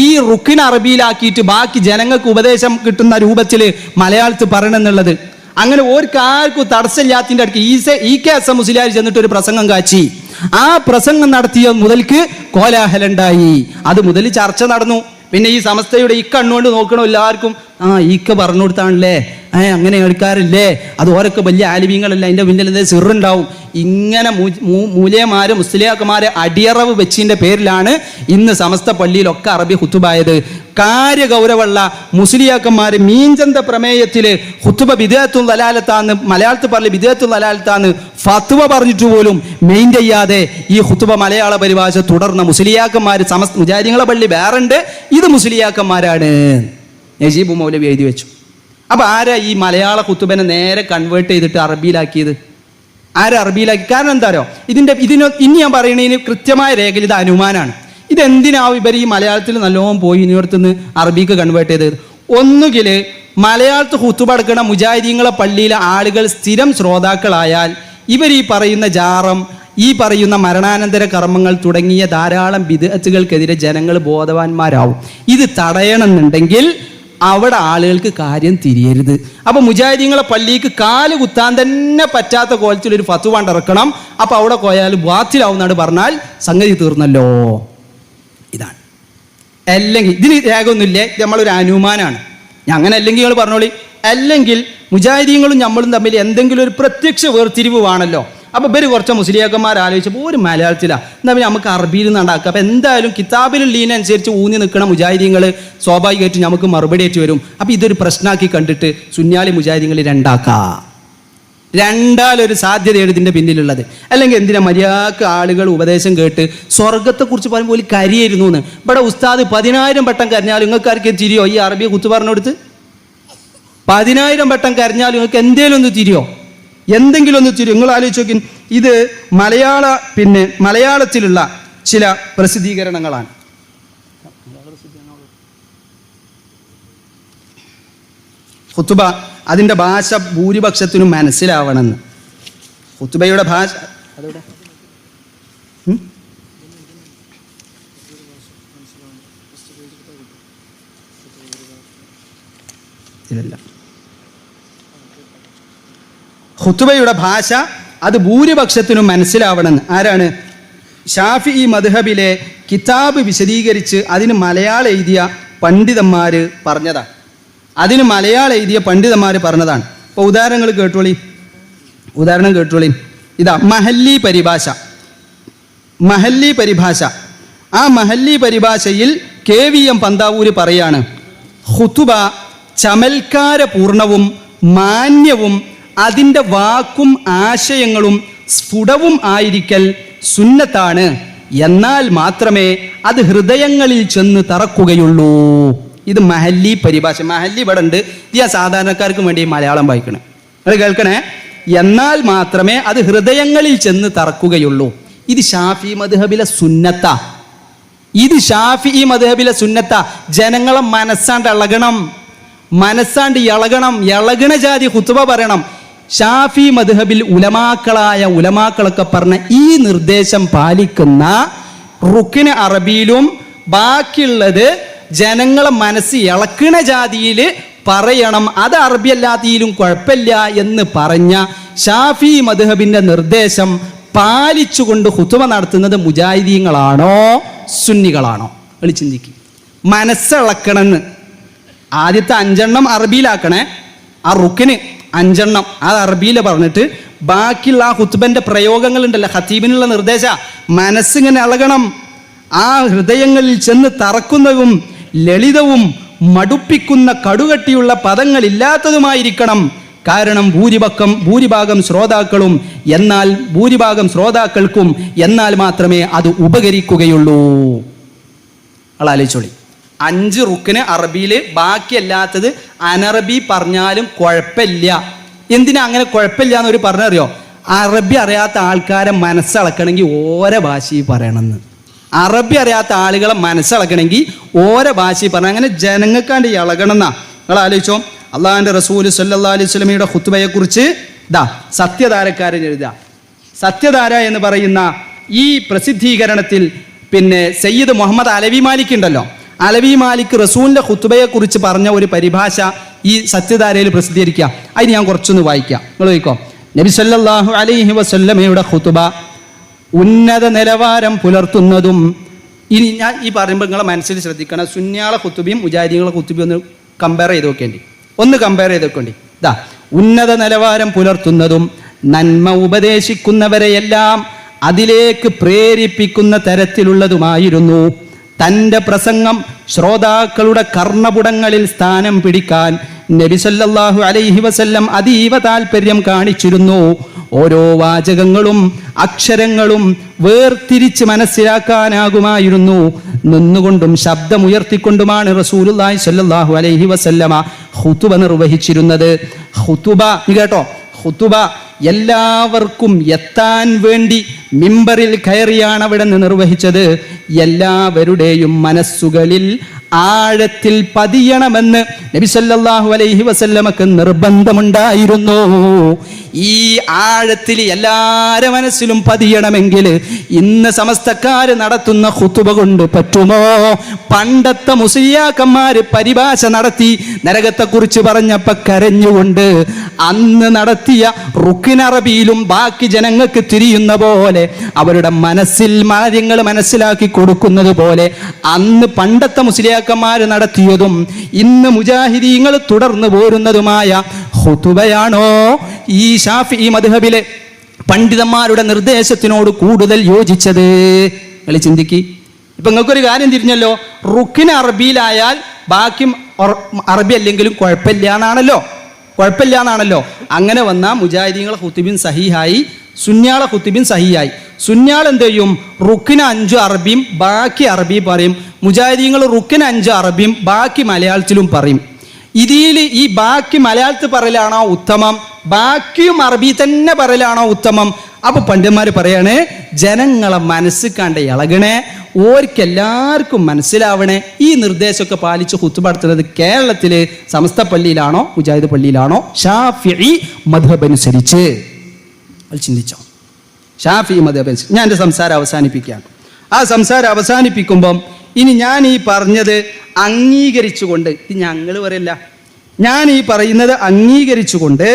ഈ റുക്കിൻ അറബിയിലാക്കിയിട്ട് ബാക്കി ജനങ്ങൾക്ക് ഉപദേശം കിട്ടുന്ന രൂപത്തിൽ മലയാളത്തിൽ പറയണമെന്നുള്ളത്. അങ്ങനെ ഓർക്കാർക്കും തടസ്സമില്ലാത്തിൻ്റെ അടുക്ക് EKS മുസ്ലിയാർ ചെന്നിട്ട് ഒരു പ്രസംഗം കാച്ചി. ആ പ്രസംഗം നടത്തിയ മുതൽക്ക് കോലാഹലുണ്ടായി. അത് മുതൽ ചർച്ച നടന്നു. പിന്നെ ഈ സമസ്തയുടെ ഈ കണ്ണുകൊണ്ട് നോക്കണോ എല്ലാവർക്കും, ഈക്ക പറഞ്ഞു കൊടുത്താണല്ലേ, അങ്ങനെ കേൾക്കാറില്ലേ, അത് ഓരൊക്കെ വലിയ ആലിമീങ്ങളല്ല, അതിൻ്റെ പിന്നിൽ എന്തേ സിറുണ്ടാവും. ഇങ്ങനെ മൂലയമാര് മുസ്ലിയാക്കന്മാരെ അടിയറവ് വെച്ചിൻ്റെ പേരിലാണ് ഇന്ന് സമസ്ത പള്ളിയിലൊക്കെ അറബി ഖുതുബായത്. കാര്യഗൗരവമുള്ള മുസ്ലിയാക്കന്മാർ മീൻചന്ത പ്രമേയത്തിൽ ഖുതുബ ബിദ്അത്തുൽ ദലാലത്താന്ന് മലയാളത്തിൽ പറഞ്ഞ് ബിദ്അത്തുൽ ദലാലത്താന്ന് ഫത്വ പറഞ്ഞിട്ട് പോലും മെയിൻ ചെയ്യാതെ ഈ ഖുതുബ മലയാള പരിഭാഷ തുടർന്ന മുസ്ലിയാക്കന്മാർ സമസ്ത മുജാഹിദീങ്ങളെ പള്ളി വേറുണ്ട്, ഇത് മുസ്ലിയാക്കന്മാരാണ് നജീബ് മൗലവി എഴുതി വെച്ചു. അപ്പൊ ആരാ ഈ മലയാള ഖുതുബനെ നേരെ കൺവേർട്ട് ചെയ്തിട്ട് അറബിയിലാക്കിയത്? ആരാ അറബിയിലാക്കി? കാരണം എന്താ അറിയോ, ഇനി ഞാൻ പറയുന്നതിന് കൃത്യമായ രേഖയിൽ ഇത് അനുമാനാണ്. ഇതെന്തിനാവും ഇവർ ഈ മലയാളത്തിൽ നല്ലോണം പോയി ഇനിയോടത്തുനിന്ന് അറബിക്ക് കൺവേർട്ട് ചെയ്തത്? ഒന്നുകിൽ മലയാളത്തിൽ ഖുതുബ എടുക്കുന്ന മുജാഹിദീങ്ങളെ പള്ളിയിലെ ആളുകൾ സ്ഥിരം ശ്രോതാക്കളായാൽ ഇവർ ഈ പറയുന്ന ജാറം, ഈ പറയുന്ന മരണാനന്തര കർമ്മങ്ങൾ തുടങ്ങിയ ധാരാളം ബിദ്അത്തുകൾക്കെതിരെ ജനങ്ങൾ ബോധവാന്മാരാവും. ഇത് തടയണമെന്നുണ്ടെങ്കിൽ അവിടെ ആളുകൾക്ക് കാര്യം തിരിയരുത്. അപ്പൊ മുജാഹിദീങ്ങളെ പള്ളിക്ക് കാല് കുത്താൻ തന്നെ പറ്റാത്ത കോലത്തിലൊരു ഫത്വ ഇറക്കണം. അപ്പൊ അവിടെ പോയാൽ ബാത്തിലാവുന്നാണ് പറഞ്ഞാൽ സംഗതി തീർന്നല്ലോ. ഇതാണ്. അല്ലെങ്കിൽ ഇതിന് രേഖയൊന്നുമില്ലേ, ഇത് നമ്മളൊരു അനുമാനാണ്. അങ്ങനെ അല്ലെങ്കിൽ നിങ്ങൾ പറഞ്ഞോളി. അല്ലെങ്കിൽ മുജാഹിദീങ്ങളും നമ്മളും തമ്മിൽ എന്തെങ്കിലും ഒരു പ്രത്യക്ഷ വേർതിരിവ് വേണമല്ലോ. അപ്പോൾ ഇവർ കുറച്ച് മുസ്ലിയാക്കന്മാർ ആലോചിച്ചപ്പോൾ ഒരു മലയാളത്തിലാണ്, എന്താ പിന്നെ നമുക്ക് അറബിയിൽ നിന്ന് ഉണ്ടാക്കുക. അപ്പോൾ എന്തായാലും കിതാബിൽ ലീനനുസരിച്ച് ഊന്നി നിൽക്കണ മുജാഹിദീങ്ങൾ സ്വാഭാവികമായിട്ട് നമുക്ക് മറുപടി ആയിട്ട് വരും. അപ്പോൾ ഇതൊരു പ്രശ്നമാക്കി കണ്ടിട്ട് സുന്യാലി മുജാഹിദീങ്ങൾ രണ്ടാലൊരു സാധ്യതയാണ് ഇതിൻ്റെ പിന്നിലുള്ളത്. അല്ലെങ്കിൽ എന്തിനാ മര്യാദക്ക് ആളുകൾ ഉപദേശം കേട്ട് സ്വർഗത്തെക്കുറിച്ച് പറയുമ്പോൾ ഒരു കരിയായിരുന്നു എന്ന്. ഇവിടെ ഉസ്താദ് 10,000 വട്ടം കരഞ്ഞാലും നിങ്ങൾക്ക് ആർക്കും തിരിയോ? ഈ അറബി കുത്തു പറഞ്ഞു കൊടുത്ത് 10,000 വട്ടം കരഞ്ഞാലും നിങ്ങൾക്ക് എന്തേലും ഒന്ന് തിരിയോ? എന്തെങ്കിലും ഒന്ന് തിരിയോ? നിങ്ങൾ ആലോചിച്ച് നോക്കി. ഇത് മലയാളത്തിലുള്ള ചില പ്രസിദ്ധീകരണങ്ങളാണ്. ഖുതുബ അതിൻ്റെ ഭാഷ ഭൂരിപക്ഷത്തിനും മനസ്സിലാവണമെന്ന്. ഖുതുബയുടെ ഭാഷ ഖുതുബയുടെ ഭാഷ അത് ഭൂരിപക്ഷത്തിനും മനസ്സിലാവണമെന്ന്. ആരാണ്? ഷാഫിഈ മദ്ഹബിലെ കിതാബ് വിശദീകരിച്ച് അതിന് മലയാളം എഴുതിയ പണ്ഡിതന്മാർ പറഞ്ഞതാണ്. അപ്പോൾ ഉദാഹരണം കേട്ടോളി. ഇതാ മഹല്ലി പരിഭാഷ. ആ മഹല്ലി പരിഭാഷയിൽ KVM പന്താവൂര് പറയാണ്, ഖുതുബ ചമൽക്കാരപൂർണവും മാന്യവും അതിൻ്റെ വാക്കും ആശയങ്ങളും സ്ഫുടവും ആയിരിക്കൽ സുന്നത്താണ്. എന്നാൽ മാത്രമേ അത് ഹൃദയങ്ങളിൽ ചെന്ന് തറക്കുകയുള്ളൂ. ഇത് മഹല്ലി പരിഭാഷ. മഹല്ലി ഇവിടെ ഉണ്ട്. ഇത് ഞാൻ സാധാരണക്കാർക്ക് വേണ്ടി മലയാളം വായിക്കണേ, നിങ്ങൾ കേൾക്കണേ. എന്നാൽ മാത്രമേ അത് ഹൃദയങ്ങളിൽ ചെന്ന് തറക്കുകയുള്ളൂ. ഇത് ഷാഫി മദ്ഹബിലെ സുന്നത്ത. ജനങ്ങളെ മനസ്സാണ്ട് ഇളകണം. ഇളകണ ജാതി ഖുതുബ പറയണം. ഷാഫി മദ്ഹബിൽ ഉലമാക്കളൊക്കെ പറഞ്ഞ ഈ നിർദ്ദേശം പാലിക്കുന്ന റുക്കിന് അറബിയിലും ബാക്കിയുള്ളത് ജനങ്ങളെ മനസ്സ് ഇളക്കണ ജാതിയിൽ പറയണം. അത് അറബി അല്ലാത്തതിലും കുഴപ്പമില്ല എന്ന് പറഞ്ഞ ഷാഫി മദ്ഹബിന്റെ നിർദ്ദേശം പാലിച്ചുകൊണ്ട് ഖുതുബ നടത്തുന്നത് മുജാഹിദീങ്ങളാണോ സുന്നികളാണോ? നിങ്ങൾ ചിന്തിക്കും. മനസ്സിളക്കണമെന്ന് ആദ്യത്തെ 5 അറബിയിലാക്കണേ. ആ റുക്കിന് 5 അത് അറബിയിൽ പറഞ്ഞിട്ട് ബാക്കിയുള്ള ആ ഖുത്ബന്റെ പ്രയോഗങ്ങളുണ്ടല്ലോ, ഖത്തീബിനുള്ള നിർദ്ദേശ മനസ്സിങ്ങനെ ഇളകണം. ആ ഹൃദയങ്ങളിൽ ചെന്ന് തറക്കുന്നതും ലളിതവും മടുപ്പിക്കുന്ന കടുകട്ടിയുള്ള പദങ്ങളില്ലാത്തതുമായിരിക്കണം. കാരണം ഭൂരിഭാഗം ശ്രോതാക്കൾക്കും എന്നാൽ മാത്രമേ അത് ഉപകരിക്കുകയുള്ളൂ. ആലോചിച്ചോളി. 5 റുക്കിന് അറബിയിൽ, ബാക്കിയല്ലാത്തത് അനറബി പറഞ്ഞാലും കുഴപ്പമില്ല. എന്തിനാ അങ്ങനെ കുഴപ്പമില്ല എന്നൊരു പറഞ്ഞറിയോ? അറബി അറിയാത്ത ആൾക്കാരെ മനസ്സിളക്കണമെങ്കിൽ ഓരോ ഭാഷയിൽ പറയണമെന്ന്. അറബി അറിയാത്ത ആളുകളെ മനസ്സിളക്കണമെങ്കിൽ ഓരോ ഭാഷയിൽ പറയണം. അങ്ങനെ ജനങ്ങൾക്കാണ്ട് ഇളകണം എന്നാ. നിങ്ങൾ ആലോചിച്ചോ, അള്ളാഹിൻ്റെ റസൂൽ സല്ലല്ലാഹു അലൈഹി വസല്ലമയുടെ ഖുത്ബയെക്കുറിച്ച് സത്യധാരക്കാരൻ എഴുതുക. സത്യധാര എന്ന് പറയുന്ന ഈ പ്രസിദ്ധീകരണത്തിൽ പിന്നെ സയ്യിദ് മുഹമ്മദ് അലവി മാലിക് ഉണ്ടല്ലോ, അലവി മാലിക് റസൂലിൻ്റെ ഖുത്ബയെക്കുറിച്ച് പറഞ്ഞ ഒരു പരിഭാഷ ഈ സത്യധാരയിൽ പ്രസിദ്ധീകരിക്കുക. അതിന് ഞാൻ കുറച്ചൊന്ന് വായിക്കാം, നിങ്ങൾ നോക്കിക്കോ. നബി സല്ലല്ലാഹു അലൈഹി വസല്ലമയുടെ ഖുത്ബ ഉന്നത നിലവാരം പുലർത്തുന്നതും. ഇനി ഞാൻ ഈ പറയുമ്പോൾ നിങ്ങളെ മനസ്സിൽ ശ്രദ്ധിക്കണം, സുന്നിയാളെ ഖുത്ബയും മുജാഹിദീങ്ങളെ ഖുത്ബയും ഒന്ന് കമ്പയർ ചെയ്ത് നോക്കേണ്ടി, ഉന്നത നിലവാരം പുലർത്തുന്നതും നന്മ ഉപദേശിക്കുന്നവരെയെല്ലാം അതിലേക്ക് പ്രേരിപ്പിക്കുന്ന തരത്തിലുള്ളതുമായിരുന്നു. തൻ്റെ പ്രസംഗം ശ്രോതാക്കളുടെ കർണപുടങ്ങളിൽ സ്ഥാനം പിടിക്കാൻ നബി സല്ലല്ലാഹു അലൈഹി വസല്ലം അതീവ താല്പര്യം കാണിച്ചിരുന്നു. ഓരോ വാചകങ്ങളും അക്ഷരങ്ങളും വേർതിരിച്ച് മനസ്സിലാക്കാനാകുമായിരുന്നു. നിന്നുകൊണ്ടും ശബ്ദമുയർത്തിക്കൊണ്ടുമാണ് റസൂലുള്ളാഹി സ്വല്ലല്ലാഹു അലൈഹി വസല്ലമ ഖുതുബ നിർവഹിച്ചിരുന്നത്. ഖുതുബ കേട്ടോ, ഖുതുബ എല്ലാവർക്കും എത്താൻ വേണ്ടി മിമ്പറിൽ കയറിയാണ് അവിടെ നിന്ന് നിർവഹിച്ചത്. എല്ലാവരുടെയും മനസ്സുകളിൽ ആഴത്തിൽ പതിയണമെന്ന് നബി സല്ലല്ലാഹു അലൈഹി വസല്ലമക്ക് നിർബന്ധമുണ്ടായിരുന്നു. ഈ ആഴത്തിൽ എല്ലാവരുടെ മനസ്സിലും പതിയണമെങ്കിൽ ഇന്ന് സമസ്തക്കാര് നടത്തുന്ന ഖുതുബ കൊണ്ട് പറ്റുമോ? പണ്ടത്തെ മുസ്ലിയാക്കന്മാര് പരിഭാഷ നടത്തി നരകത്തെക്കുറിച്ച് പറഞ്ഞപ്പോ കരഞ്ഞുകൊണ്ട് അന്ന് നടത്തിയ റുക്കിൻ അറബിയിലും ബാക്കി ജനങ്ങൾക്ക് തിരിയുന്ന പോലെ അവരുടെ മനസ്സിൽ കാര്യങ്ങൾ മനസ്സിലാക്കി കൊടുക്കുന്നത് പോലെ അന്ന് പണ്ടത്തെ മുസ്ലിയാക്കന്മാർ നടത്തിയതും ഇന്ന് മുജാഹിദീങ്ങൾ തുടർന്നു പോരുന്നതുമായ ഖുതുബയാണോ ഈ ശാഫിഈ മദ്ഹബിലെ പണ്ഡിതന്മാരുടെ നിർദ്ദേശത്തിനോട് കൂടുതൽ യോജിച്ചത്? നിങ്ങൾ ചിന്തിക്ക്. ഇപ്പൊ നിങ്ങൾക്കൊരു കാര്യം തിരിഞ്ഞല്ലോ, റുക്കിൻ അറബിയിലായാൽ ബാക്കി അറബി അല്ലെങ്കിലും കുഴപ്പമില്ല എന്നാണല്ലോ. അങ്ങനെ വന്ന മുജാഹിദീങ്ങളെ ഖുതുബിൻ സഹീഹായി, സുന്നിയാളെ ഖുതുബിൻ സഹീഹായി. സുന്നിയാൾ എന്ത് ചെയ്യും? റുക്കിന് 5 അറബിയും ബാക്കി അറബി പറയും. മുജാഹിദീങ്ങൾ റുക്കിന് 5 അറബിയും ബാക്കി മലയാളത്തിലും പറയും. ഇതിൽ ഈ ബാക്കി മലയാളത്തിൽ പറയലാണോ ഉത്തമം, ബാക്കിയും അറബി തന്നെ പറയലാണോ ഉത്തമം? അപ്പൊ പണ്ഡിതന്മാർ പറയാണ്, ജനങ്ങളെ മനസ്സ് കണ്ട് ഇളകണേ, ഓർക്കെല്ലാവർക്കും മനസ്സിലാവണേ. ഈ നിർദ്ദേശമൊക്കെ പാലിച്ച് ഖുതുബ നടത്തുന്നത് കേരളത്തില് സമസ്ത പള്ളിയിലാണോ മുജാഹിദ് പള്ളിയിലാണോ? ഷാഫിഈ മദ്ഹബ് അനുസരിച്ച്. അത് ചിന്തിച്ചോ, ഷാഫിഈ മദ്ഹബ് അനുസരിച്ച്. ഞാൻ എൻ്റെ സംസാരം അവസാനിപ്പിക്കുകയാണ്. ആ സംസാരം അവസാനിപ്പിക്കുമ്പം ഇനി ഞാൻ ഈ പറഞ്ഞത് അംഗീകരിച്ചുകൊണ്ട്, ഇത് ഞങ്ങൾ പറയല്ല, ഞാൻ ഈ പറയുന്നത് അംഗീകരിച്ചുകൊണ്ട്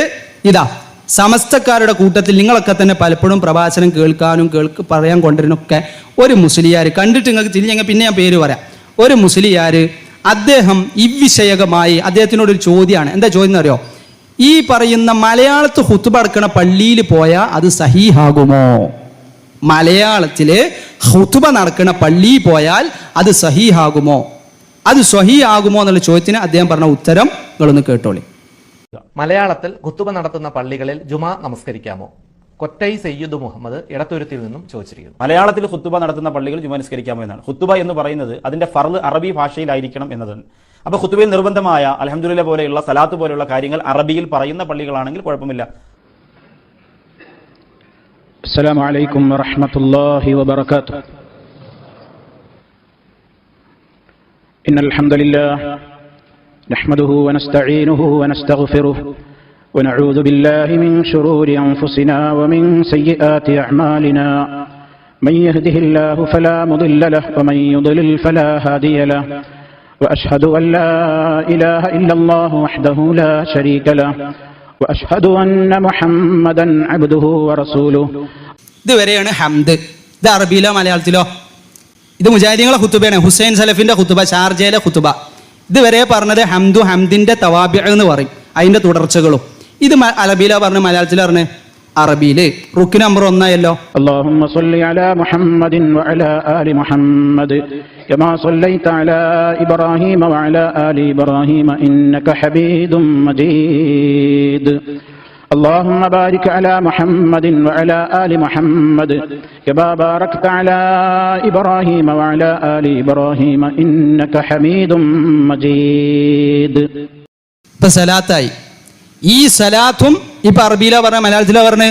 സമസ്തക്കാരുടെ കൂട്ടത്തിൽ നിങ്ങളൊക്കെ തന്നെ പലപ്പോഴും പ്രഭാഷണം കേൾക്കാനും പറയാൻ കൊണ്ടുവരുന്നൊക്കെ ഒരു മുസ്ലിയാർ കണ്ടിട്ട് നിങ്ങൾക്ക് തിരിഞ്ഞെങ്കിൽ പിന്നെ ഞാൻ പേര് പറയാം. ഒരു മുസ്ലിയാർ അദ്ദേഹം ഇവിഷയകമായി അദ്ദേഹത്തിനോടൊരു ചോദ്യമാണ്. എന്താ ചോദ്യം എന്നറിയോ? ഈ പറയുന്ന മലയാളത്ത് ഖുതുബ നടക്കുന്ന പള്ളിയിൽ പോയാൽ അത് സഹീഹാകുമോ? മലയാളത്തില് ഖുതുബ നടക്കുന്ന പള്ളിയിൽ പോയാൽ അത് സഹീഹാകുമോ? അത് സ്വഹീഹാകുമോ എന്നുള്ള ചോദ്യത്തിന് അദ്ദേഹം പറഞ്ഞ ഉത്തരം നിങ്ങളൊന്ന് കേട്ടോളി. മലയാളത്തിൽ ഖുതുബ നടത്തുന്ന പള്ളികളിൽ ജുമാ നമസ്കരിക്കാമോ? കൊറ്റൈ സയ്യിദ് മുഹമ്മദ് ഇടത്തുരുത്തിൽ നിന്നും ചോദിച്ചിരിക്കുന്നു. മലയാളത്തിൽ ഖുതുബ നടത്തുന്ന പള്ളികൾ ജുമാ നിസ്കരിക്കാമോ എന്നാണ്. ഖുതുബ എന്ന് പറയുന്നത് അതിന്റെ ഫർള് അറബി ഭാഷയിലായിരിക്കണം എന്നതാണ്. അപ്പൊ ഖുതുബയിൽ നിർബന്ധമായ അൽഹംദുലില്ലാഹ് പോലെയുള്ള സലാത്ത് പോലെയുള്ള കാര്യങ്ങൾ അറബിയിൽ പറയുന്ന പള്ളികളാണെങ്കിൽ കുഴപ്പമില്ല. അസ്സലാമു അലൈക്കും വറഹ്മത്തുള്ളാഹി വബറകാതുഹു. ഇന്നൽ ഹംദലില്ലാഹ് നഹ്മദുഹു വനസ്തഈനുഹു വനസ്തഗ്ഫിറുഹു ونعوذ بالله من شرور أنفسنا ومن سيئات أعمالنا من يهده الله فلا مضل له ومن يضلل فلا هادي له وأشهد أن لا إله إلا الله وحده لا شريك له وأشهد أن محمدا عبده ورسوله. ഇതുവരെയാണ് ഹംദ്. ഇത് അറബിയിലോ മലയാളത്തിലോ? ഇത് മുജാഹിദീങ്ങളെ ഖുതുബയാണ്, ഹുസൈൻ സലഫിന്റെ ഖുതുബ, ഷാർജയിലെ ഖുതുബ. ഇതുവരെ പറഞ്ഞത് ഹംദു, ഹംദിന്റെ തവാബി എന്ന് പറയും, അതിന്റെ തുടർച്ചകളും. ഇത് അറബിയിലോ പറഞ്ഞ് മലയാളത്തിൽ പറഞ്ഞ് അറബിയില് റുക്കിൻ നമ്പർ 1 ആയല്ലോ. اللهم صل على محمد وعلى آل محمد كما صليت على إبراهيم وعلى آل إبراهيم إنك حميد مجيد اللهم بارك على محمد وعلى آل محمد كما باركت على إبراهيم وعلى آل إبراهيم إنك حميد مجيد. ഇപ്പൊ സലാത്തായി. ഈ സലാത്തും ഇപ്പൊ അറബിയിലാ പറഞ്ഞ മലയാളത്തിലാ പറഞ്ഞ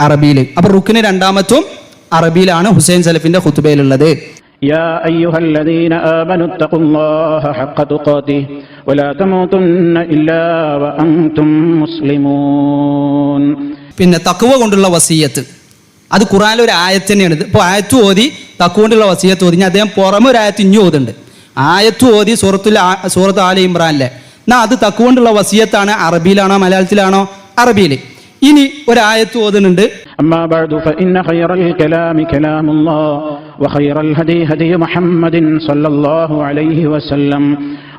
അറബിയിൽ. അപ്പൊ റുക്കിന് രണ്ടാമത്തും അറബിയിലാണ് ഹുസൈൻ സലഫിന്റെ ഖുതുബയിലുള്ളത്. يا أيها الذين آمنوا اتقوا الله حق تقاته ولا تموتن إلا وأنتم مسلمون. പിന്നെ തഖ്വ കൊണ്ടുള്ള വസിയത്ത് അത് ഖുർആനിലെ ഒരു ആയത്ത് തന്നെയാണ്. ഇപ്പോൾ ആയത്ത് ഓതി തഖ്വ കൊണ്ടുള്ള വസിയത്ത് ഓതി. ഞാൻ അദ്ദേഹം പുറമെ ഒരു ആയത്ത് ഇഞ്ഞു ഓതുണ്ട്. ആയത്ത് ഓതി സൂറത്ത് ആല ഇമ്രാനിലെ എന്നാ അത് തഖ്വ കൊണ്ടുള്ള വസിയത്താണ്. അറബിയിലാണോ മലയാളത്തിലാണോ? അറബിയിൽ. ഇനി ഒരു ആയത്ത് ഓതുന്നുണ്ട്. أما بعد فإن خير الكلام كلام الله وخير الهدي هدي محمد صلى الله عليه وسلم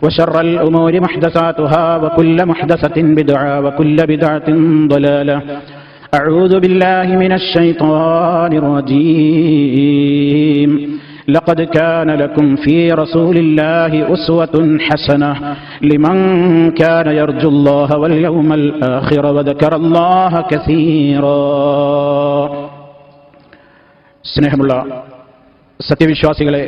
وشر الأمور محدثاتها وكل محدثة بدعة وكل بدعة ضلالة. أعوذ بالله من الشيطان الرجيم. لقد كان لكم في رسول الله أسوة حسنة لمن كان يرجو الله واليوم الآخر وذكر الله كثيرا. സ്നേഹമുള്ള സത്യവിശ്വാസികളെ,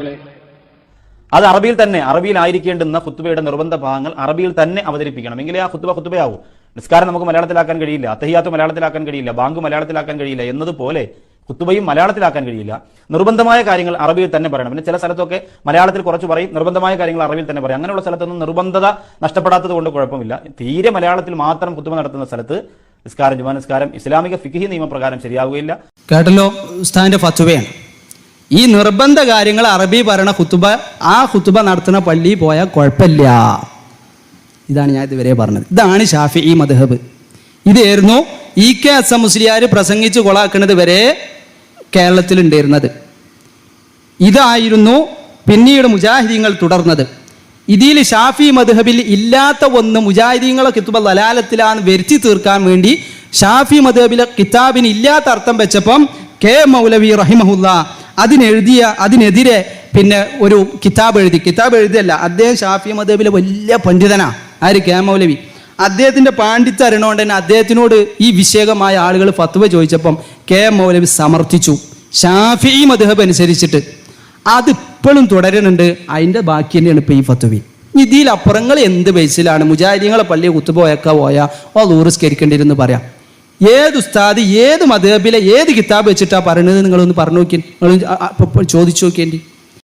അത് അറബിയിൽ തന്നെ, അറബിയിലായിരിക്കേണ്ടുന്ന ഖുത്ബയുടെ നിർബന്ധ ഭാഗങ്ങൾ അറബിയിൽ തന്നെ അവതരിപ്പിക്കണം. എങ്കിലേ ആ ഖുത്ബയാവൂ. നിസ്കാരം നമുക്ക് മലയാളത്തിലാക്കാൻ കഴിയില്ല, അത്തഹിയാത്ത് മലയാളത്തിലാക്കാൻ കഴിയില്ല, ബാങ്ക് മലയാളത്തിലാക്കാൻ കഴിയില്ല എന്നതുപോലെ ഖുത്ബയും മലയാളത്തിലാക്കാൻ കഴിയില്ല. നിർബന്ധമായ കാര്യങ്ങൾ അറബിയിൽ തന്നെ പറയണം. പിന്നെ ചില സ്ഥലത്തൊക്കെ മലയാളത്തിൽ കുറച്ച് പറയും, നിർബന്ധമായ കാര്യങ്ങൾ അറബിയിൽ തന്നെ പറയും. അങ്ങനെയുള്ള സ്ഥലത്തൊന്നും നിർബന്ധത നഷ്ടപ്പെടാത്തത് കൊണ്ട് കുഴപ്പമില്ല. തീരെ മലയാളത്തിൽ മാത്രം ഖുത്ബ നടത്തുന്ന സ്ഥലത്ത് നിസ്കാരം, ജുമാ നിസ്കാരം ഇസ്ലാമിക ഫിഖ്ഹി നിയമപ്രകാരം ശരിയാവുകയില്ല. കേട്ടല്ലോ, ഉസ്താദിന്റെ ഫത്വയാണ്. ഈ നിർബന്ധ കാര്യങ്ങൾ അറബി പറയണ ഖുത്ബ ആ ഖുത്ബ നടത്തുന്ന പള്ളിയിൽ പോയാൽ കുഴപ്പമില്ല. ഇതാണ് ഞാൻ ഇതുവരെ പറഞ്ഞത്. ഇതാണ് ഷാഫിഈ മദ്ഹബ്. ഇതായിരുന്നു EK അസം മുസ്ലിയാർ പ്രസംഗിച്ച് കൊളാക്കുന്നത് വരെ കേരളത്തിലുണ്ടായിരുന്നത്. ഇതായിരുന്നു പിന്നീട് മുജാഹിദീങ്ങൾ തുടർന്നത്. ഇതിൽ ഷാഫി മദ്ഹബിൽ ഇല്ലാത്ത ഒന്ന് മുജാഹിദീങ്ങളെ കിത്തുബ ലലാലത്തിലാന്ന് വരുത്തി തീർക്കാൻ വേണ്ടി ഷാഫി മദ്ഹബിലെ കിതാബിന് ഇല്ലാത്ത അർത്ഥം വെച്ചപ്പം K മൗലവി റഹിമഹുല്ല അതിനെതിരെ പിന്നെ ഒരു കിതാബ് എഴുതിയല്ല. അദ്ദേഹം ഷാഫി മദ്ഹബിലെ വലിയ പണ്ഡിതനാ. ആര്? K മൗലവി. അദ്ദേഹത്തിന്റെ പാണ്ഡിത്യം അറിയണോണ്ട് തന്നെ അദ്ദേഹത്തിനോട് ഈ വിഷയകമായ ആളുകൾ ഫത്വ ചോദിച്ചപ്പം K മൗലവി സമർത്ഥിച്ചു ഷാഫിഈ മദ്ഹബ് അനുസരിച്ചിട്ട്. അതിപ്പോഴും തുടരുന്നുണ്ട്. അതിന്റെ ബാക്കി തന്നെയാണ് ഇപ്പൊ ഈ ഫത്വി. ഇതിലപ്പുറങ്ങൾ എന്ത് ബേസിലാണ് മുജാഹിദീങ്ങളെ പള്ളിയെ കുത്തുബ പോയാൽ ലൂറിസ്കരിക്കേണ്ടിരുന്ന് പറയാം. ഏത് ഉസ്താദ് ഏത് മദ്ഹബിലെ ഏത് കിതാബ് വെച്ചിട്ടാ പറയണത് നിങ്ങളൊന്ന് പറഞ്ഞു നോക്കി, നിങ്ങൾ ചോദിച്ചു നോക്കിയേണ്ടി.